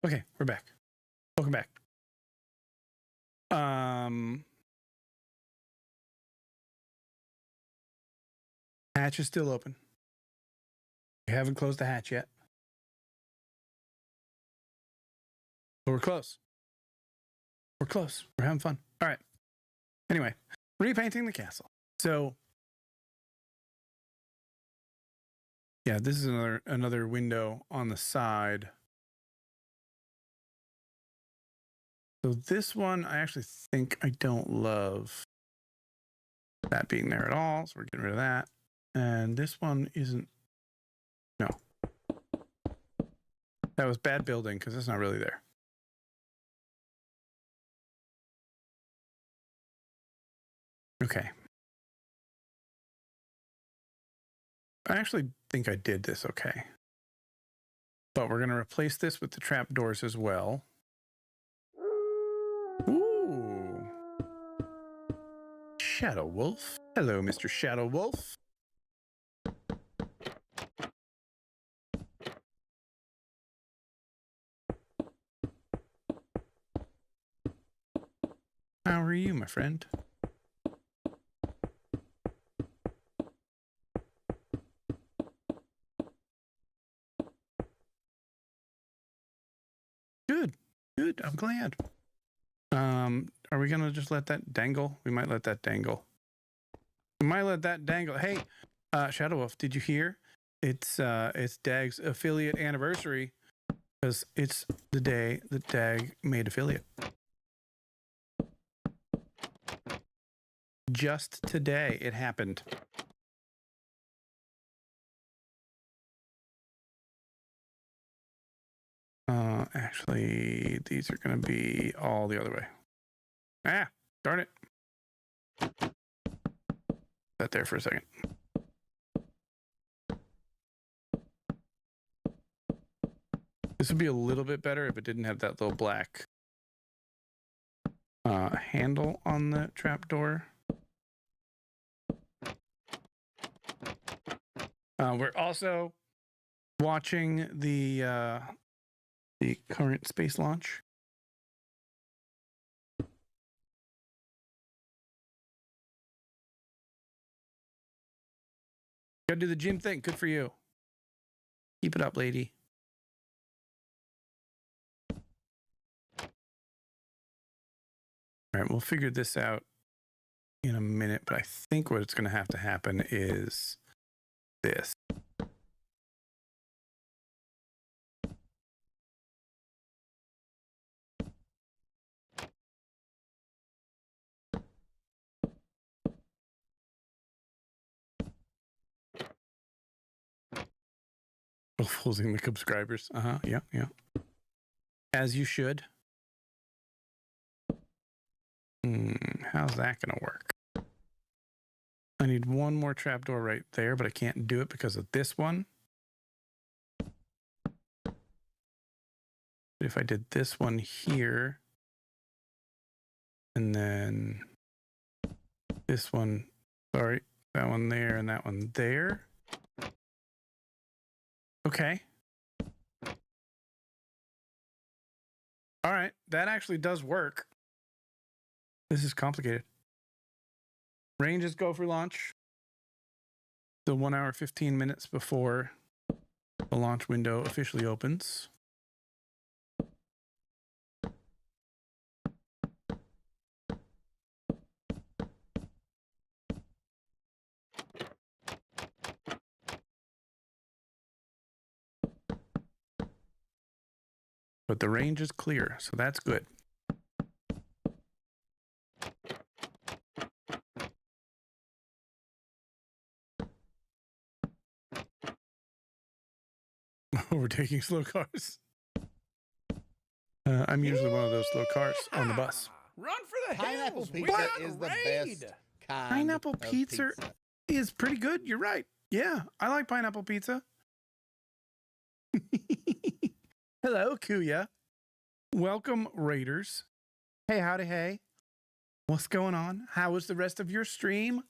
Okay, we're back. Welcome back. Hatch is still open. We haven't closed the hatch yet. But we're close. We're close. We're having fun. All right. Anyway, repainting the castle. So, yeah, this is another window on the side. So this one, I actually think I don't love that being there at all. So we're getting rid of that. And this one isn't. No. That was bad building because it's not really there. Okay. I actually think I did this okay. But we're going to replace this with the trapdoors as well. Ooh. Shadow Wolf. Hello, Mr. Shadow Wolf. How are you, my friend? Good. Good. I'm glad. Are we gonna just let that dangle? We might let that dangle. We might let that dangle. Hey, Shadow Wolf, did you hear? It's Dag's affiliate anniversary because it's the day that Dag made affiliate. Just today it happened. Actually, these are going to be all the other way. Ah, darn it. That there for a second. This would be a little bit better if it didn't have that little black handle on the trapdoor. We're also watching the current space launch. Gotta do the gym thing. Good for you. Keep it up, lady. All right, we'll figure this out in a minute, but I think what it's going to have to happen is this. Losing the subscribers. Yeah. As you should. How's that going to work? I need one more trapdoor right there, but I can't do it because of this one. If I did this one here, and then this one, sorry, that one there and that one there. Okay. All right, that actually does work. This is complicated. Ranges go for launch. The 1 hour, 15 minutes before the launch window officially opens. But the range is clear, so that's good. Overtaking slow cars. I'm usually one of those slow cars on the bus. Run for the Pineapple hills. pizza We got is the raid. best kind Pineapple of pizza is pretty good. You're right. Yeah, I like pineapple pizza. Hello, Kuya. Welcome, Raiders. Hey, howdy, hey. What's going on? How was the rest of your stream?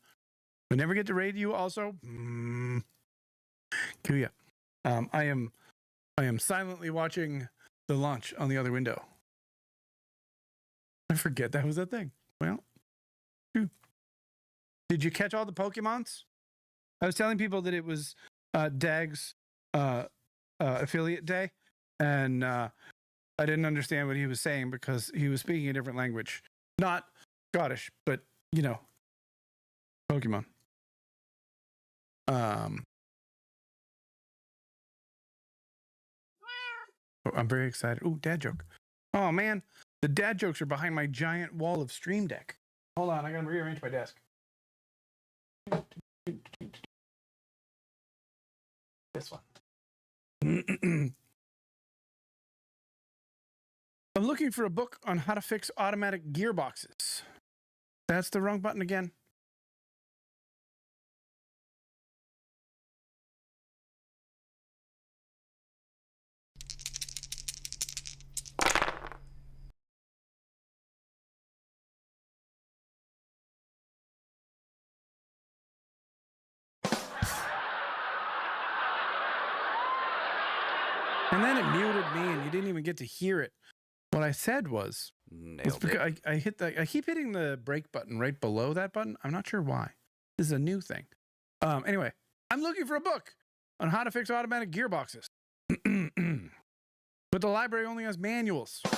We never get to raid you also. Kuya. I am silently watching the launch on the other window. I forget that was a thing. Well, did you catch all the Pokemons? I was telling people that it was Dag's affiliate day, and I didn't understand what he was saying because he was speaking a different language. Not Scottish, but, you know, Pokemon. I'm very excited. Ooh, dad joke. Oh, man. The dad jokes are behind my giant wall of Stream Deck. Hold on. I got to rearrange my desk. This one. I'm looking for a book on how to fix automatic gearboxes. That's the wrong button again. And then it muted me, and you didn't even get to hear it. What I said was, Nailed it. I keep hitting the break button right below that button. I'm not sure why. This is a new thing. Anyway, I'm looking for a book on how to fix automatic gearboxes. But the library only has manuals. All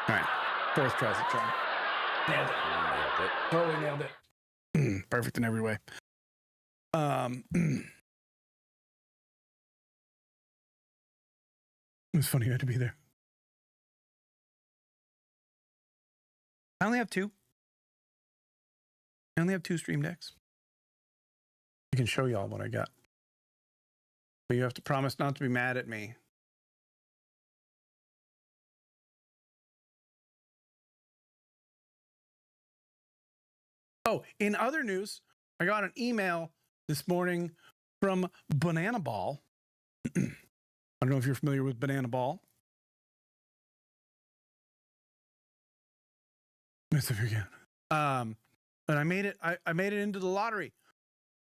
right, fourth tries the charm. Nailed it. Nailed it. Totally nailed it. Perfect in every way. It was funny you had to be there. I only have two. I only have two Stream Decks. I can show y'all what I got. But you have to promise not to be mad at me. Oh, in other news, I got an email this morning from Banana Ball. I don't know if you're familiar with Banana Ball. Yes, if you can. But I made it. I made it into the lottery,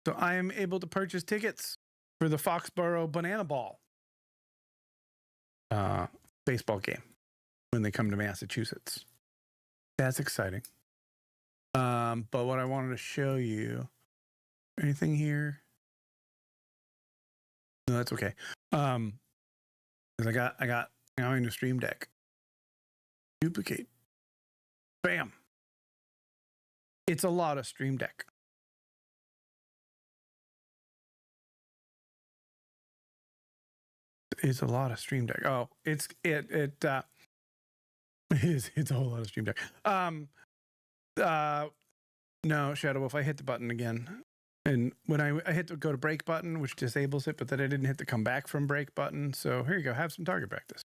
so I am able to purchase tickets for the Foxborough Banana Ball baseball game when they come to Massachusetts. That's exciting. But what I wanted to show you, anything here? No, that's okay. Because I got now in the Stream Deck. Duplicate. Bam. It's a lot of Stream Deck. It's a lot of Stream Deck. Oh, it's a whole lot of Stream Deck. No, Shadow Wolf, I hit the button again. And when I hit the go to break button, which disables it, but then I didn't hit the come back from break button. So here you go. Have some target practice.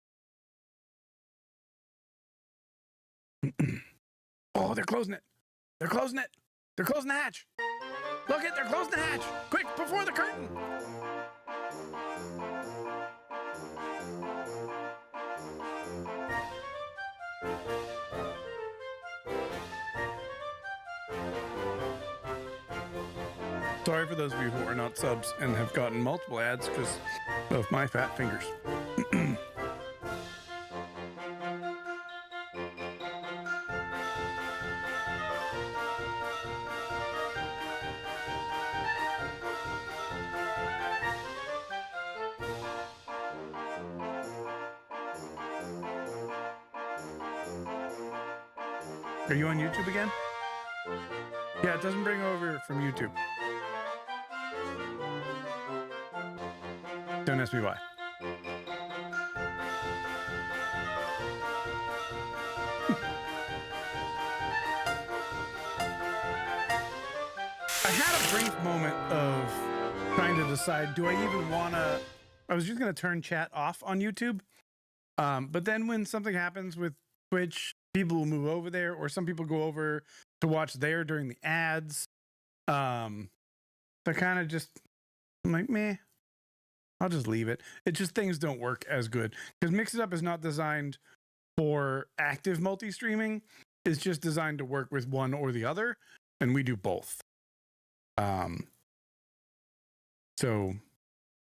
Oh, they're closing it. They're closing it. They're closing the hatch. Look it, they're closing the hatch. Quick, before the curtain. Sorry for those of you who are not subs and have gotten multiple ads because of my fat fingers. Are you on YouTube again? Yeah, it doesn't bring over from YouTube. Don't ask me why. I had a brief moment of trying to decide, do I even want to... I was just going to turn chat off on YouTube. But then when something happens with Twitch, people will move over there, or some people go over to watch there during the ads. So kind of just, I'm like, meh. I'll just leave it. It just things don't work as good because Mix It Up is not designed for active multi-streaming. It's just designed to work with one or the other, and we do both. So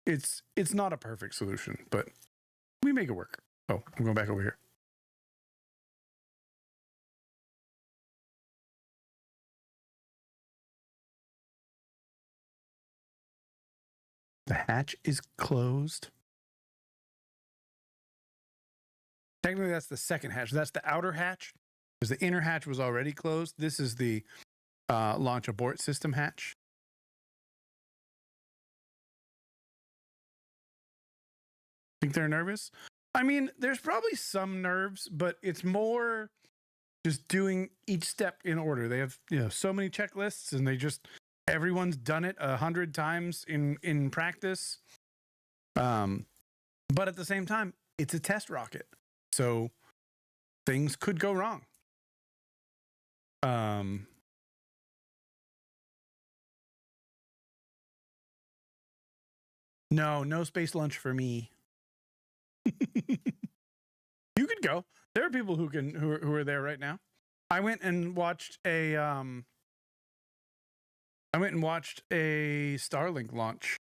it's not a perfect solution, but we make it work. Oh, I'm going back over here. The hatch is closed. Technically, that's the second hatch. That's the outer hatch, because the inner hatch was already closed. This is the launch abort system hatch. Think they're nervous? I mean, there's probably some nerves, but it's more just doing each step in order. They have, so many checklists, and everyone's done it 100 times in practice. But at the same time, it's a test rocket, so things could go wrong. No space lunch for me. You could go. There are people who are there right now. I went and watched a Starlink launch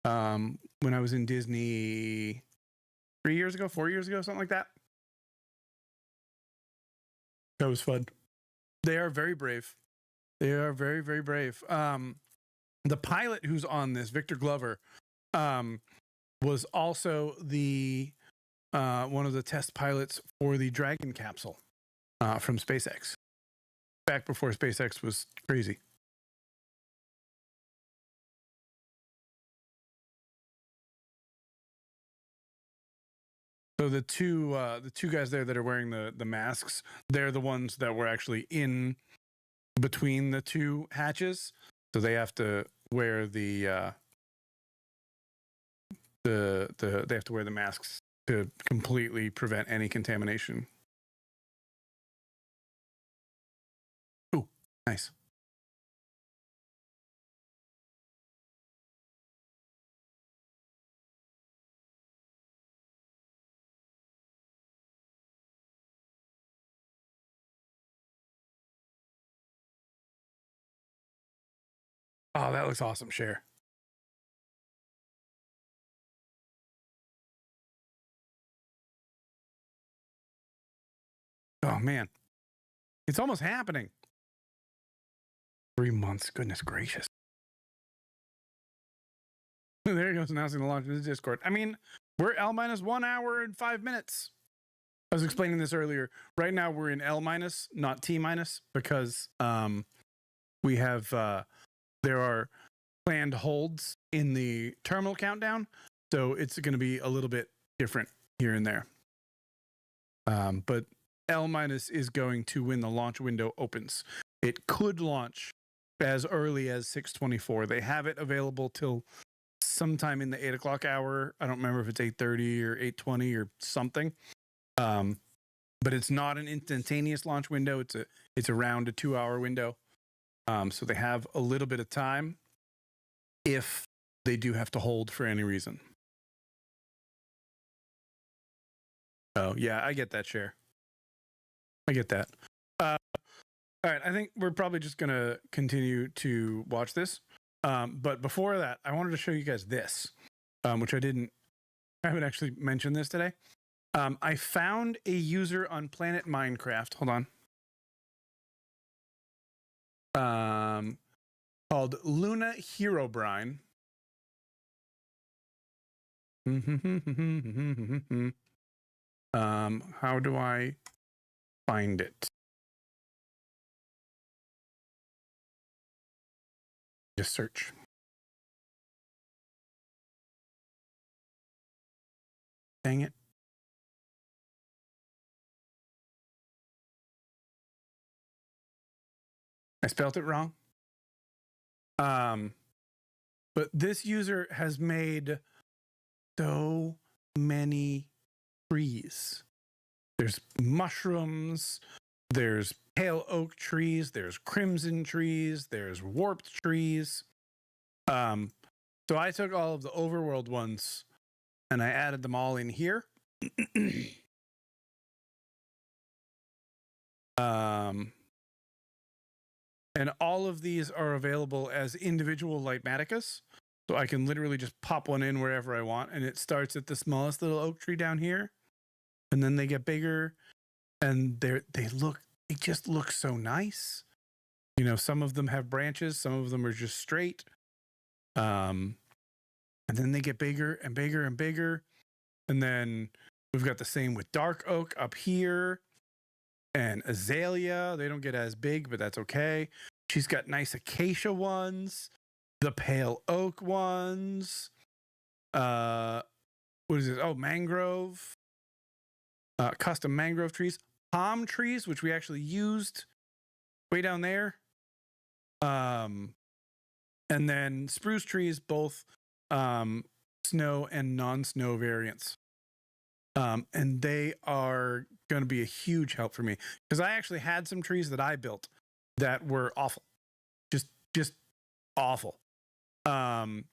when I was in Disney 4 years ago, something like that. That was fun. They are very brave. They are very, very brave. The pilot who's on this, Victor Glover, was also the one of the test pilots for the Dragon capsule from SpaceX, back before SpaceX was crazy. So the two guys there that are wearing the masks, they're the ones that were actually in between the two hatches. So they have to wear they have to wear the masks to completely prevent any contamination. Ooh, nice. Oh, that looks awesome, Cher. Oh, man. It's almost happening. 3 months. Goodness gracious. There he goes, announcing the launch of the Discord. I mean, we're L minus 1 hour and 5 minutes. I was explaining this earlier. Right now, we're in L minus, not T minus, because we have there are planned holds in the terminal countdown, so it's going to be a little bit different here and there. But L minus is going to when the launch window opens. It could launch as early as 6:24. They have it available till sometime in the 8 o'clock hour. I don't remember if it's 8:30 or 8:20 or something. But it's not an instantaneous launch window. It's around a 2-hour window. So they have a little bit of time if they do have to hold for any reason. Oh, yeah, I get that, Cher. I get that. All right, I think we're probably just going to continue to watch this. But before that, I wanted to show you guys this, which I haven't actually mentioned this today. I found a user on Planet Minecraft. Hold on. Called Luna Herobrine. How do I find it? Just search. Dang it. I spelled it wrong. But this user has made so many trees. There's mushrooms, there's pale oak trees, there's crimson trees, there's warped trees. So I took all of the overworld ones and I added them all in here. And all of these are available as individual Lightmaticas. So I can literally just pop one in wherever I want. And it starts at the smallest little oak tree down here. And then they get bigger. And they just look so nice. You know, some of them have branches. Some of them are just straight. And then they get bigger and bigger and bigger. And then we've got the same with dark oak up here. And azalea, they don't get as big, but that's okay. She's got nice acacia ones, the pale oak ones. What is this? Oh, mangrove. Custom mangrove trees. Palm trees, which we actually used way down there. And then spruce trees, both snow and non-snow variants. And they are going to be a huge help for me because I actually had some trees that I built that were awful, just awful. And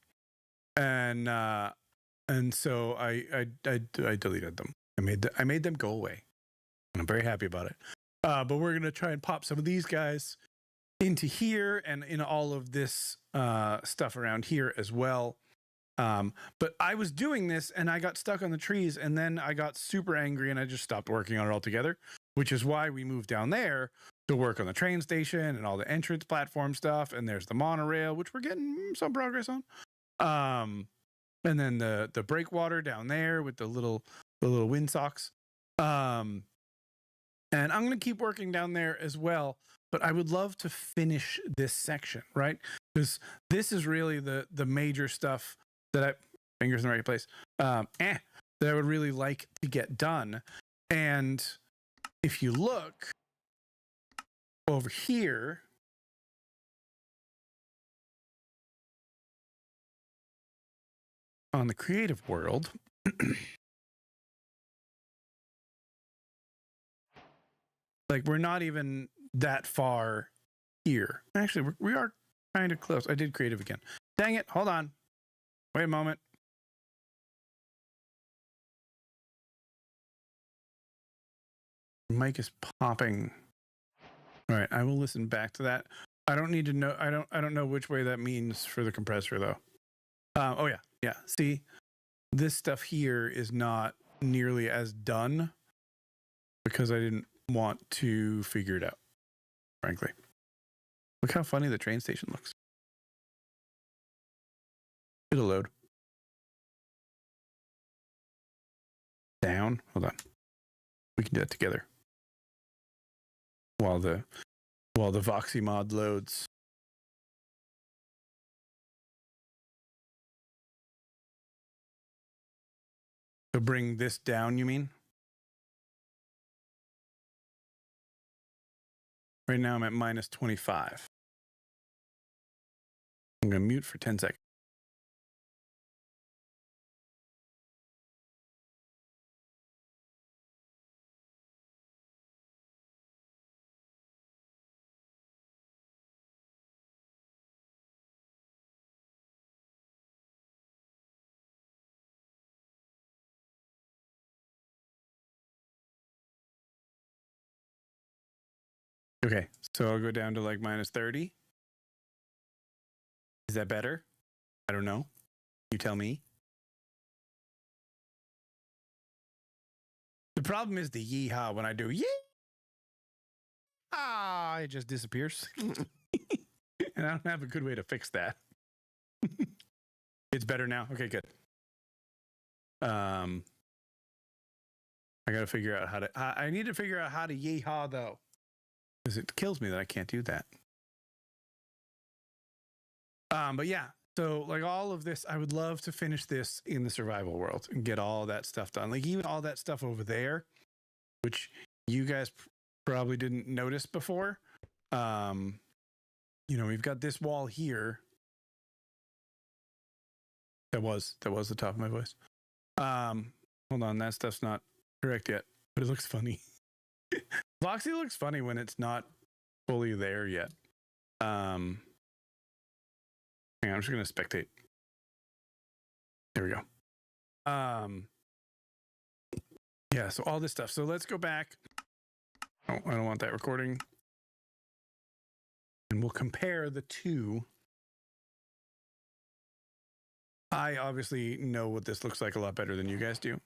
so I deleted them. I made them go away, and I'm very happy about it. But we're going to try and pop some of these guys into here and in all of this stuff around here as well. But I was doing this and I got stuck on the trees, and then I got super angry and I just stopped working on it altogether, which is why we moved down there to work on the train station and all the entrance platform stuff. And there's the monorail, which we're getting some progress on. And then the breakwater down there with the little windsocks. And I'm going to keep working down there as well, but I would love to finish this section, right? Because this is really the major stuff that fingers in the right place, that I would really like to get done. And if you look over here, on the creative world, like we're not even that far here. Actually, we are kind of close. I did creative again. Dang it. Hold on. Wait a moment. Mic is popping. All right, I will listen back to that. I don't need to know. I don't know which way that means for the compressor though. Oh yeah. See, this stuff here is not nearly as done because I didn't want to figure it out, frankly. Look how funny the train station looks. It'll load. Down. Hold on. We can do that together. While the Voxy mod loads. To bring this down, you mean? Right now I'm at minus 25. I'm going to mute for 10 seconds. Okay, so I'll go down to like minus 30. Is that better? I don't know. You tell me. The problem is the yeehaw when I do it just disappears. And I don't have a good way to fix that. It's better now. Okay, good. I got to figure out how to. I need to figure out how to yeehaw though, because it kills me that I can't do that. But yeah, so like all of this, I would love to finish this in the survival world and get all that stuff done. Like even all that stuff over there, which you guys probably didn't notice before. You know, we've got this wall here. That was the top of my voice. Hold on, that stuff's not correct yet, but it looks funny. Voxy looks funny when it's not fully there yet. Hang on, I'm just gonna spectate. There we go. Yeah, so all this stuff. So let's go back. Oh, I don't want that recording. And we'll compare the two. I obviously know what this looks like a lot better than you guys do.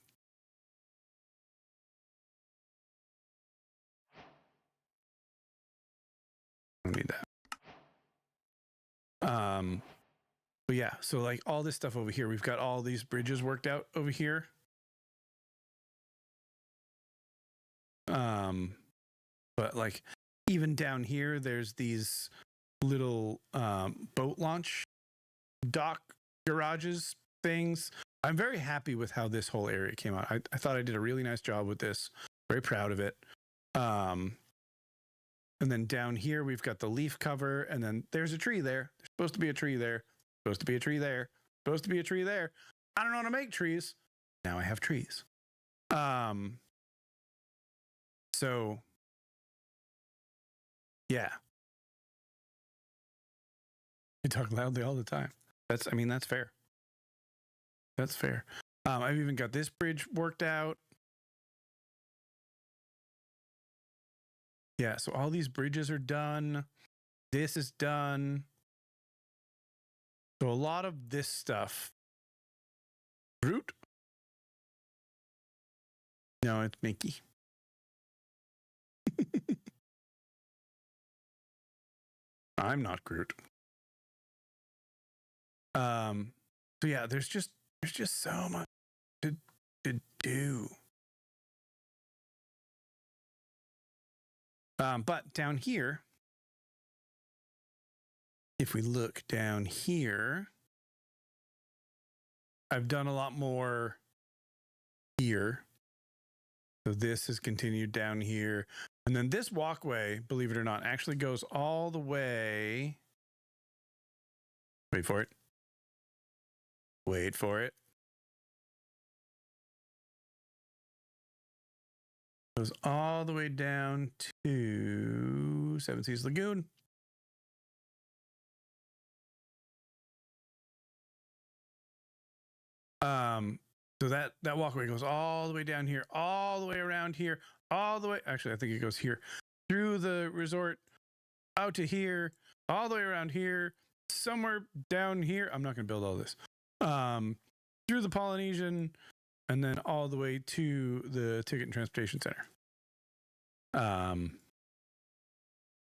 I don't need that. But yeah, so like all this stuff over here, we've got all these bridges worked out over here. But like even down here, there's these little boat launch dock garages things. I'm very happy with how this whole area came out. I thought I did a really nice job with this. Very proud of it. And then down here, we've got the leaf cover, and then there's a tree there. There's supposed to be a tree there. Supposed to be a tree there. Supposed to be a tree there. I don't know how to make trees. Now I have trees. So yeah. You talk loudly all the time. That's fair. That's fair. I've even got this bridge worked out. Yeah, so all these bridges are done. This is done. So a lot of this stuff. Groot? No, it's Mickey. I'm not Groot. So yeah, there's just so much to do. But down here, if we look down here, I've done a lot more here. So this has continued down here. And then this walkway, believe it or not, actually goes all the way. Wait for it. Wait for it. Goes all the way down to Seven Seas Lagoon. So that walkway goes all the way down here, all the way around here, all the way. Actually, I think it goes here through the resort, out to here, all the way around here, somewhere down here. I'm not going to build all this. Through the Polynesian, and then all the way to the Ticket and Transportation Center. And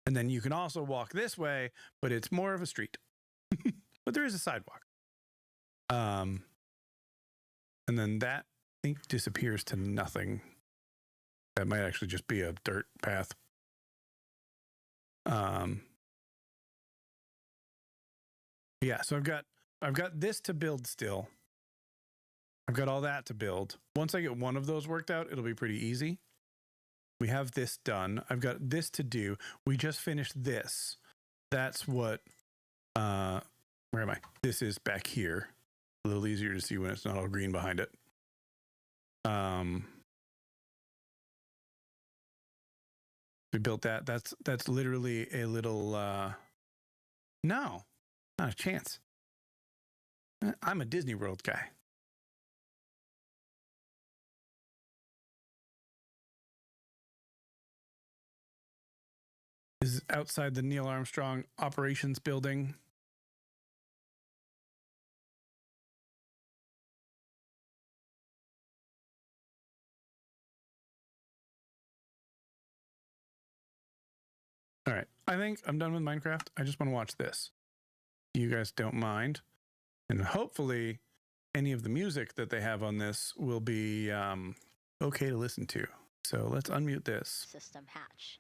then you can also walk this way, but it's more of a street. But there is a sidewalk. And then that, I think, disappears to nothing. That might actually just be a dirt path. Yeah, so I've got this to build still. I've got all that to build. Once I get one of those worked out, it'll be pretty easy. We have this done. I've got this to do. We just finished this. That's what, where am I? This is back here. A little easier to see when it's not all green behind it. We built that. That's literally a little, no, not a chance. I'm a Disney World guy. This is outside the Neil Armstrong Operations Building. All right, I think I'm done with Minecraft. I just want to watch this. You guys don't mind. And hopefully any of the music that they have on this will be okay to listen to. So let's unmute this. System hatch.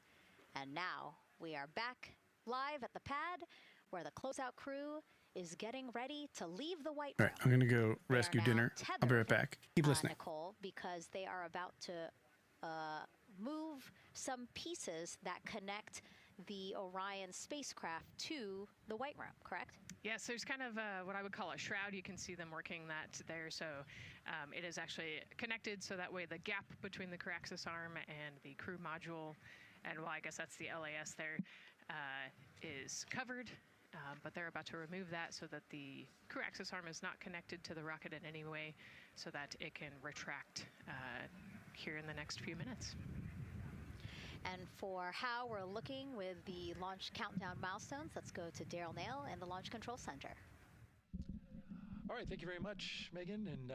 And now we are back live at the pad where the closeout crew is getting ready to leave the white room. All right, I'm going to go rescue dinner. I'll be right back. Keep listening. Nicole, because they are about to move some pieces that connect the Orion spacecraft to the white room, correct? Yes, there's kind of what I would call a shroud. You can see them working that there. So it is actually connected so that way the gap between the Caraxis arm and the crew module, and well, I guess that's the LAS there, is covered. but they're about to remove that so that the crew access arm is not connected to the rocket in any way, so that it can retract here in the next few minutes. And for how we're looking with the launch countdown milestones, let's go to Daryl Nail in the Launch Control Center. All right, thank you very much, Megan. And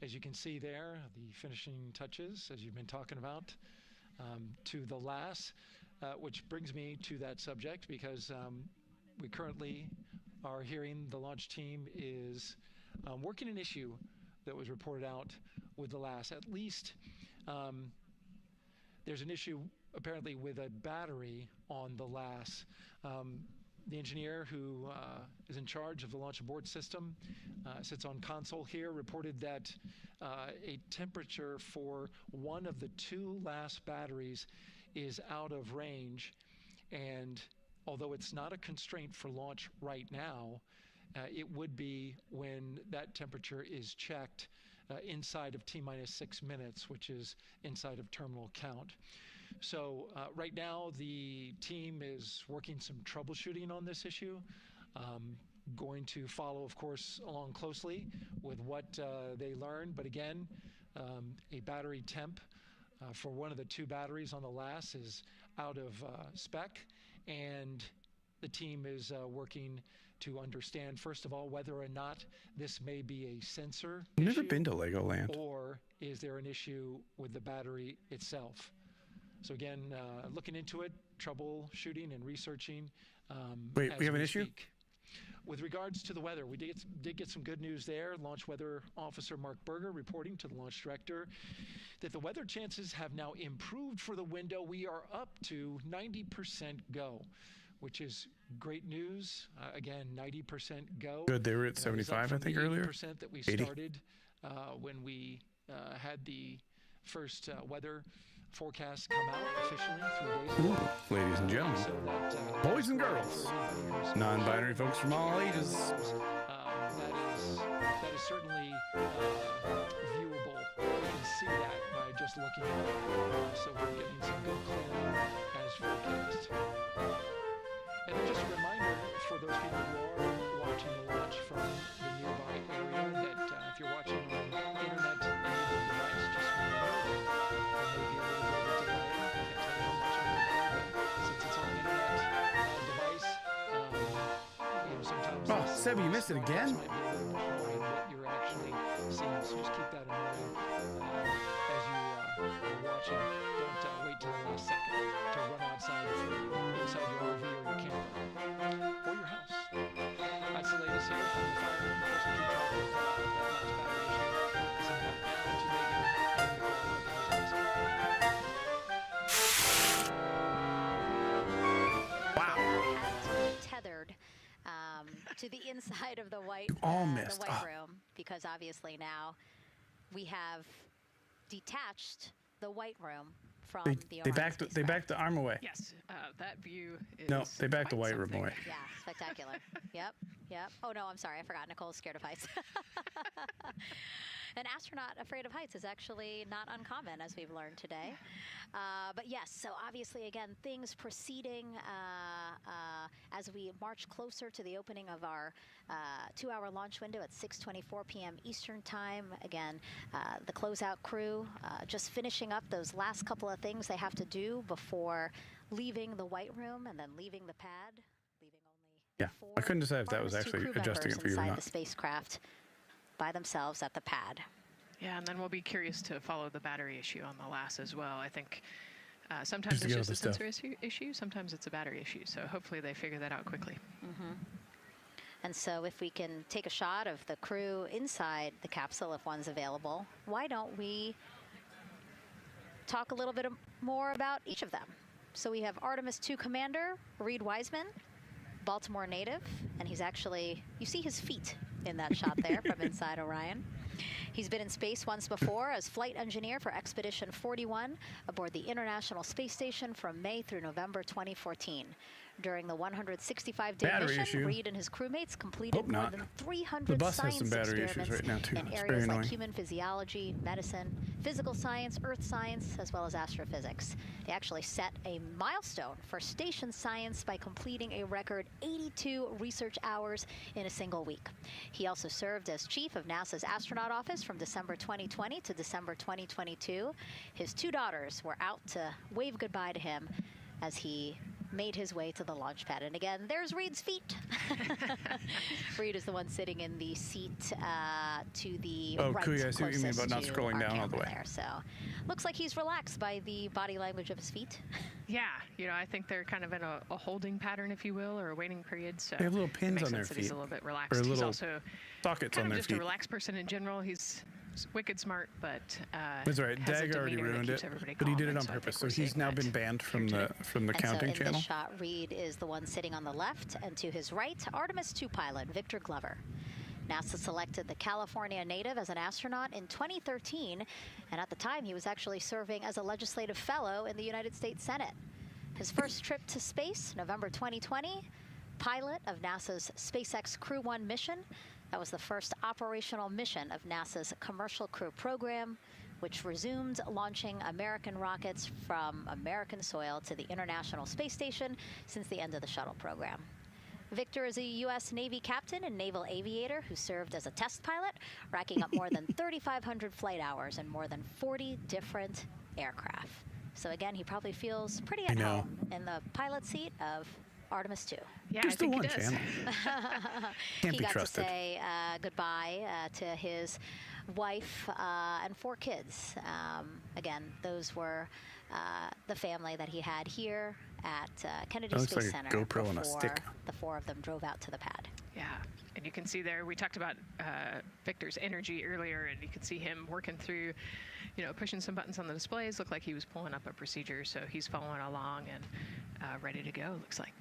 as you can see there, the finishing touches, as you've been talking about, to the LAS, which brings me to that subject, because we currently are hearing the launch team is working an issue that was reported out with the LAS. At least there's an issue apparently with a battery on the LAS. The engineer who is in charge of the launch abort system sits on console here, reported that a temperature for one of the two LAS batteries is out of range, and although it's not a constraint for launch right now, it would be when that temperature is checked inside of T-minus 6 minutes, which is inside of terminal count. So right now the team is working some troubleshooting on this issue. Going to follow, of course, along closely with what they learn. But again, a battery temp for one of the two batteries on the LAS is out of spec, and the team is working to understand, first of all, whether or not this may be a sensor I've issue, never been to Legoland. or is there an issue with the battery itself. So again, looking into it, troubleshooting and researching. Wait, we have an issue? speak. With regards to the weather, we did get some good news there. Launch Weather Officer Mark Berger reporting to the launch director that the weather chances have now improved for the window. We are up to 90% go, which is great news. Again, 90% go. Good, they were at 75, I think, earlier. 80% that we 80. started when we had the first weather forecast come out officially 3 days ago. Ooh, ladies and gentlemen, So that, boys and girls, non-binary folks from all ages. that is certainly viewable. You can see that by just looking at it. So we're getting some good clearing as forecast. And then just a reminder for those people who are watching the launch from the nearby area that if you're watching on internet-enabled device, just remember that there may be a little bit of a delay. I can't tell you how much of a delay, but since it's on an internet device, sometimes Oh, Sebby, you missed it again? might be a little bit behind what you're actually seeing. So just keep that in mind as you are watching. Don't wait till the last second to run outside inside your RV or your camper or your house. That's the latest here from the fire room. Of course, we keep talking about that last battery issue. Send that down to Megan and Wow. Had to be tethered to the inside of the white, all missed. the white Oh. room, because obviously now we have detached the white room from the Orion They spacecraft. backed the arm away. Yes, that view is No, they backed the quite white room something. away. Yeah, spectacular. Yep. Oh no, I'm sorry, I forgot. Nicole's scared of heights. An astronaut afraid of heights is actually not uncommon, as we've learned today. But yes, so obviously, again, things proceeding as we march closer to the opening of our 2-hour launch window at 6:24 p.m. Eastern Time. Again, the closeout crew just finishing up those last couple of things they have to do before leaving the white room and then leaving the pad, leaving only Yeah, I couldn't decide if that was Artemis II actually crew adjusting it members for you or inside not. the spacecraft by themselves at the pad. Yeah, and then we'll be curious to follow the battery issue on the LAS as well. I think sometimes Just to it's get just all a the stuff. sensor issue, sometimes it's a battery issue. So hopefully they figure that out quickly. And so if we can take a shot of the crew inside the capsule, if one's available, why don't we talk a little bit more about each of them? So we have Artemis II Commander, Reed Wiseman, Baltimore native, and he's actually, you see his feet in that shot there from inside Orion. He's been in space once before as flight engineer for Expedition 41 aboard the International Space Station from May through November 2014. During the 165-day Battery mission, issue. Reed and his crewmates completed Hope more not. than The 300 bus has science some battery issues experiments right now, too. in It's very areas like annoying. human physiology, medicine, physical science, earth science, as well as astrophysics. They actually set a milestone for station science by completing a record 82 research hours in a single week. He also served as chief of NASA's astronaut office from December 2020 to December 2022. His 2 daughters were out to wave goodbye to him as he made his way to the launch pad. And again, there's Reed's feet. Reed is the one sitting in the seat to the right, cool. Yeah, I see what you mean closest about not to scrolling our down all the camera way. there. So looks like he's relaxed by the body language of his feet. Yeah, I think they're kind of in a holding pattern, if you will, or a waiting period. So They have little it pins makes on their sense that he's feet. a little bit Or relaxed. He's little also sockets kind on of their just a feet. relaxed person in general. He's wicked smart, but That's right. has a Dag already demeanor that ruined keeps it, everybody but he did calm, it and on so I think purpose. So we're he's seeing now that been banned from here the And counting so in channel. this shot, Reed is the one sitting on the left, and to his right, Artemis II pilot Victor Glover. NASA selected the California native as an astronaut in 2013, and at the time he was actually serving as a legislative fellow in the United States Senate. His first trip to space, November 2020, pilot of NASA's SpaceX Crew 1 mission. That was the first operational mission of NASA's Commercial Crew program, which resumed launching American rockets from American soil to the International Space Station since the end of the shuttle program. Victor is a U.S. Navy captain and naval aviator who served as a test pilot, racking up more than 3,500 flight hours in more than 40 different aircraft. So again, he probably feels pretty at home in the pilot seat of Artemis II. Yeah, Just I the think one he does. channel. Can't He be got trusted. to say goodbye to his wife and 4 kids. Again, those were the family that he had here at Kennedy That looks Space like a Center GoPro on a before stick. the 4 of them drove out to the pad. Yeah, and you can see there, we talked about Victor's energy earlier, and you can see him working through, pushing some buttons on the displays. Looked like he was pulling up a procedure, so he's following along and ready to go, looks like.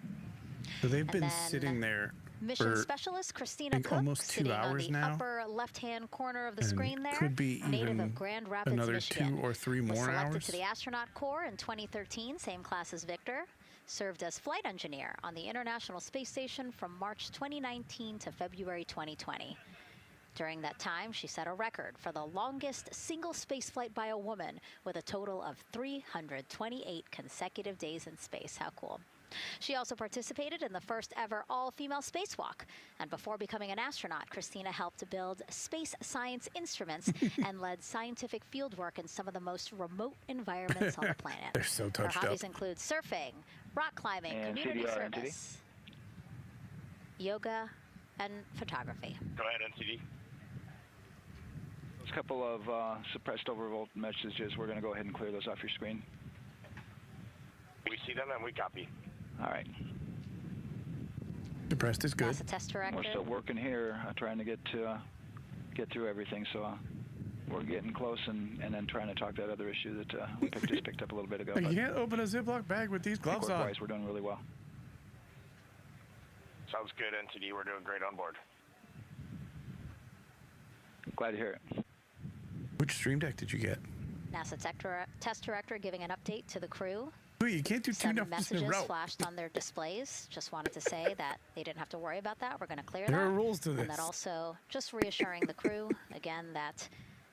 So they've been then sitting there Mission for specialist Christina think Cook, almost 2 sitting hours on the now. upper left-hand corner of the and screen there. could be native even of Grand Rapids, another Michigan. 2 or 3 Was more selected hours. to the astronaut corps in 2013, same class as Victor. Served as flight engineer on the International Space Station from March 2019 to February 2020. During that time, she set a record for the longest single spaceflight by a woman with a total of 328 consecutive days in space. How cool. She also participated in the first ever all-female spacewalk. And before becoming an astronaut, Christina helped build space science instruments and led scientific fieldwork in some of the most remote environments on the planet. They're so Her touched up. hobbies include surfing, rock climbing, And community CDR, service, yoga, and photography. Go ahead, NCD. Those couple of suppressed overvolt messages, we're going to go ahead and clear those off your screen. We see them and we copy. All right. Depressed is good. NASA test director. We're still working here, trying to get through everything. So we're getting close, and then trying to talk that other issue that we just picked up a little bit ago. You But can't open a Ziploc bag with these gloves on. work-wise, we're doing really well. Sounds good, NCD. We're doing great on board. Glad to hear it. Which stream deck did you get? NASA test director giving an update to the crew. Wait, you can't do 2 Some numbers in a messages row. flashed on their displays. Just wanted to say that they didn't have to worry about that. We're going to clear There that. are rules to And this. then also just reassuring the crew again that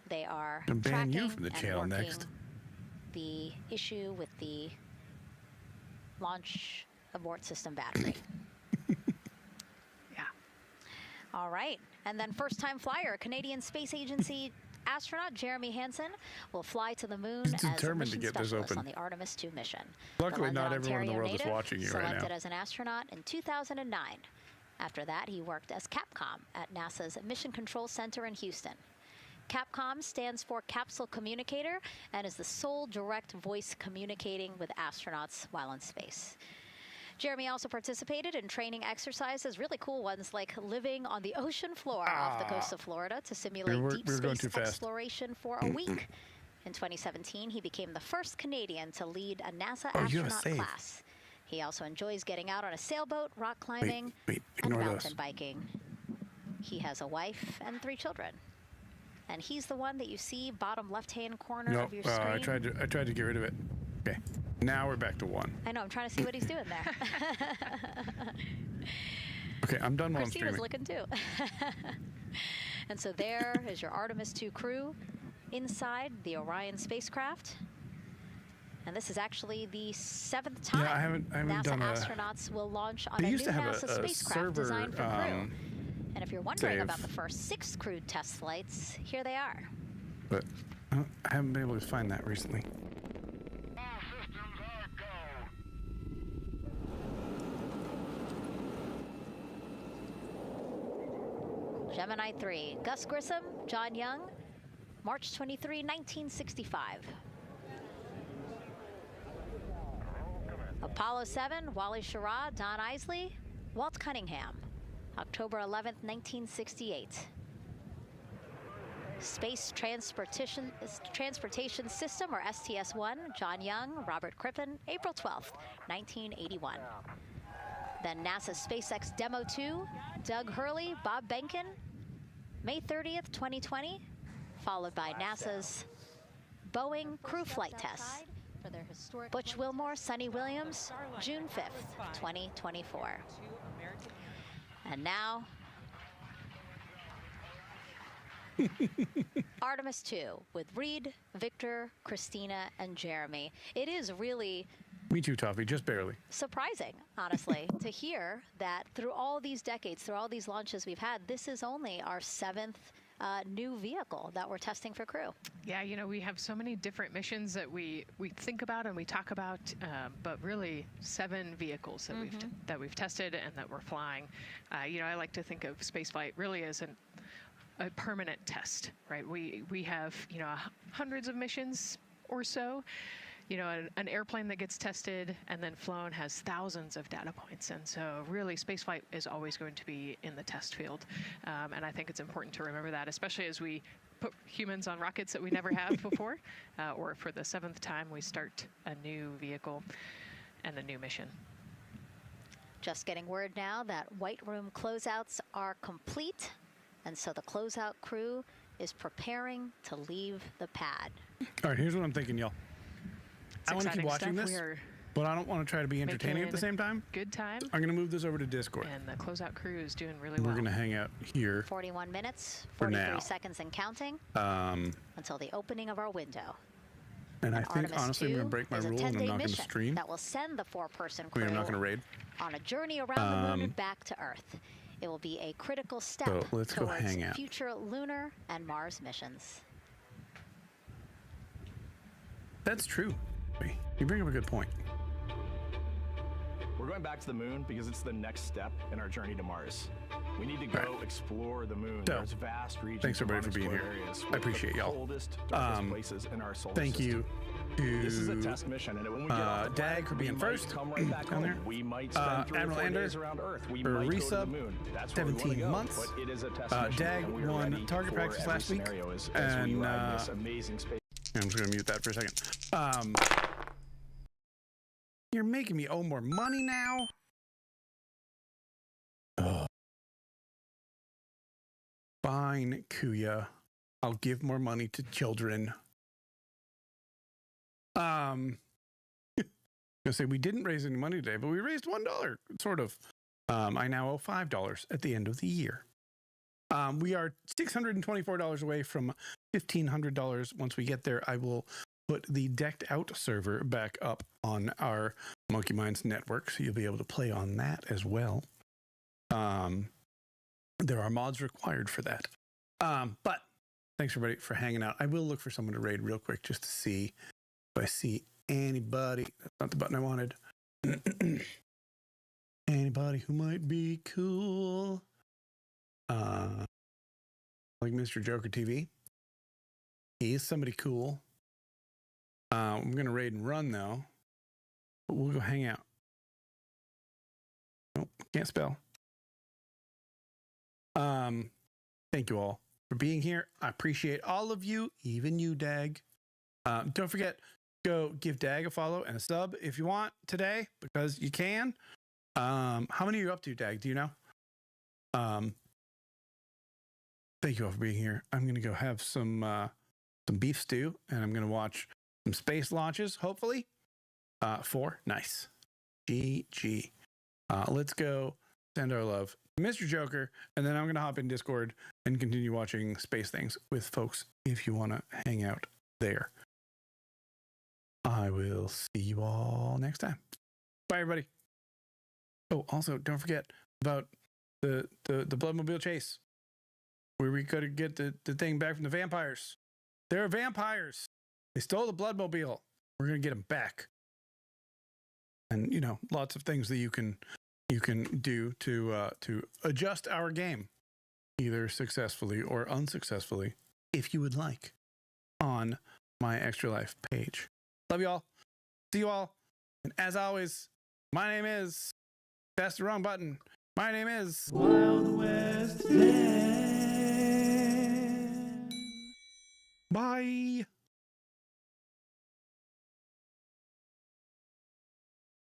they are And ban you tracking from the and channel working next. the issue with the launch abort system battery. Yeah. All right. And then first-time flyer, Canadian Space Agency astronaut Jeremy Hansen will fly to the moon He's as a determined mission to get this specialist open. on the Artemis II mission. Luckily, The not London, everyone in the Ontario world is native, watching you right selected now. as an astronaut in 2009. After that, he worked as Capcom at NASA's Mission Control Center in Houston. Capcom stands for Capsule Communicator and is the sole direct voice communicating with astronauts while in space. Jeremy also participated in training exercises, really cool ones like living on the ocean floor off the coast of Florida to simulate We're deep going space too fast. exploration for a week. In 2017, he became the first Canadian to lead a NASA you have a astronaut save. class. He also enjoys getting out on a sailboat, rock climbing, wait, and ignore mountain those. biking. He has a wife and 3 children. And he's the one that you see bottom left-hand corner No, of your screen. I tried to get rid of it. Okay. Now we're back to 1. I know, I'm trying to see what he's doing there. Okay, I'm done while I'm Christina's streaming. looking too. And so there is your Artemis 2 crew inside the Orion spacecraft. And this is actually the 7th time Yeah, I haven't NASA done a... astronauts will launch on They a new used to have NASA a spacecraft server, designed for crew. And if you're wondering save. about the first 6 crewed test flights, here they are. But I haven't been able to find that recently. Gemini 3, Gus Grissom, John Young, March 23, 1965. Apollo 7, Wally Schirra, Don Isley, Walt Cunningham, October 11th, 1968. Space Transportation System, or STS-1, John Young, Robert Crippen, April 12th, 1981. Then NASA's SpaceX Demo 2, Doug Hurley, Bob Behnken, May 30th, 2020, followed by NASA's Boeing crew flight tests. Butch Wilmore, Sonny Williams, June 5th, 2024. And now, Artemis 2 with Reed, Victor, Christina, and Jeremy. It is really Me too, Toffee, just barely. surprising, honestly, to hear that through all these decades, through all these launches we've had, this is only our 7th new vehicle that we're testing for crew. Yeah, you know, we have so many different missions that we think about and we talk about, but really 7 vehicles that we've tested and that we're flying. You know, I like to think of spaceflight really as a permanent test, right? We have, you know, hundreds of missions or so. You know, an airplane that gets tested and then flown has thousands of data points. And so really spaceflight is always going to be in the test field. And I think it's important to remember that, especially as we put humans on rockets that we never have before, or for the 7th time we start a new vehicle and a new mission. Just getting word now that White Room closeouts are complete. And so the closeout crew is preparing to leave the pad. All right, here's what I'm thinking, y'all. I want to keep watching this, but I don't want to try to be entertaining at the same time. Good time. I'm going to move this over to Discord. And the closeout crew is doing really We're well. going to hang out here 41 minutes, for 43 now. seconds and counting until the opening of our window. And I think, Artemis honestly, I'm 2 going to break my is a rule and I'm 10-day not going to mission stream. that will send the 4-person I crew mean, I'm not going to raid. on a journey around the moon and back to Earth. It will be a critical step So let's go towards hang out. future lunar and Mars missions. That's true. You bring up a good point. We're going back to the moon because it's the next step in our journey to Mars. We need to go explore the moon. So, There's vast regions. thanks everybody for being here. Areas I appreciate y'all. Coldest, darkest places in our solar Thank system. you This is a to test mission, and when we get off the Dag planet, for being we first might come right back down home. there. We might spend 3 or Admiral 4 Ender days around Earth. We for might go to the resub, moon. That's where we want to 17 go, months. but it is a test mission, Dag and we are won ready target for practice every last week, scenario as and we ride this amazing space. I'm just going to mute that for a second. You're making me owe more money now? Fine, Kuya. I'll give more money to children. I say we didn't raise any money today, but we raised $1, sort of. I now owe $5 at the end of the year. We are $624 away from $1,500. Once we get there, I will put the decked out server back up on our Monkey Minds network, so you'll be able to play on that as well. There are mods required for that. But thanks everybody for hanging out. I will look for someone to raid real quick just to see if I see anybody. That's not the button I wanted. Anybody who might be cool. Like Mr. Joker TV. He is somebody cool. I'm going to raid and run though. But we'll go hang out. Nope, can't spell. Thank you all for being here. I appreciate all of you, even you, Dag. Don't forget, go give Dag a follow and a sub if you want today, because you can. How many are you up to, Dag? Do you know? Thank you all for being here. I'm going to go have some beef stew, and I'm going to watch some space launches, hopefully. 4. Nice. GG. Let's go send our love to Mr. Joker, and then I'm going to hop in Discord and continue watching Space Things with folks if you want to hang out there. I will see you all next time. Bye, everybody. Oh, also, don't forget about the Bloodmobile chase, where we could get the thing back from the vampires. They're vampires. They stole the Bloodmobile. We're going to get them back. And, you know, lots of things that you can do to adjust our game, either successfully or unsuccessfully, if you would like, on my Extra Life page. Love you all. See you all. And as always, my name is... That's the wrong button. My name is... Wild West Dan. Bye.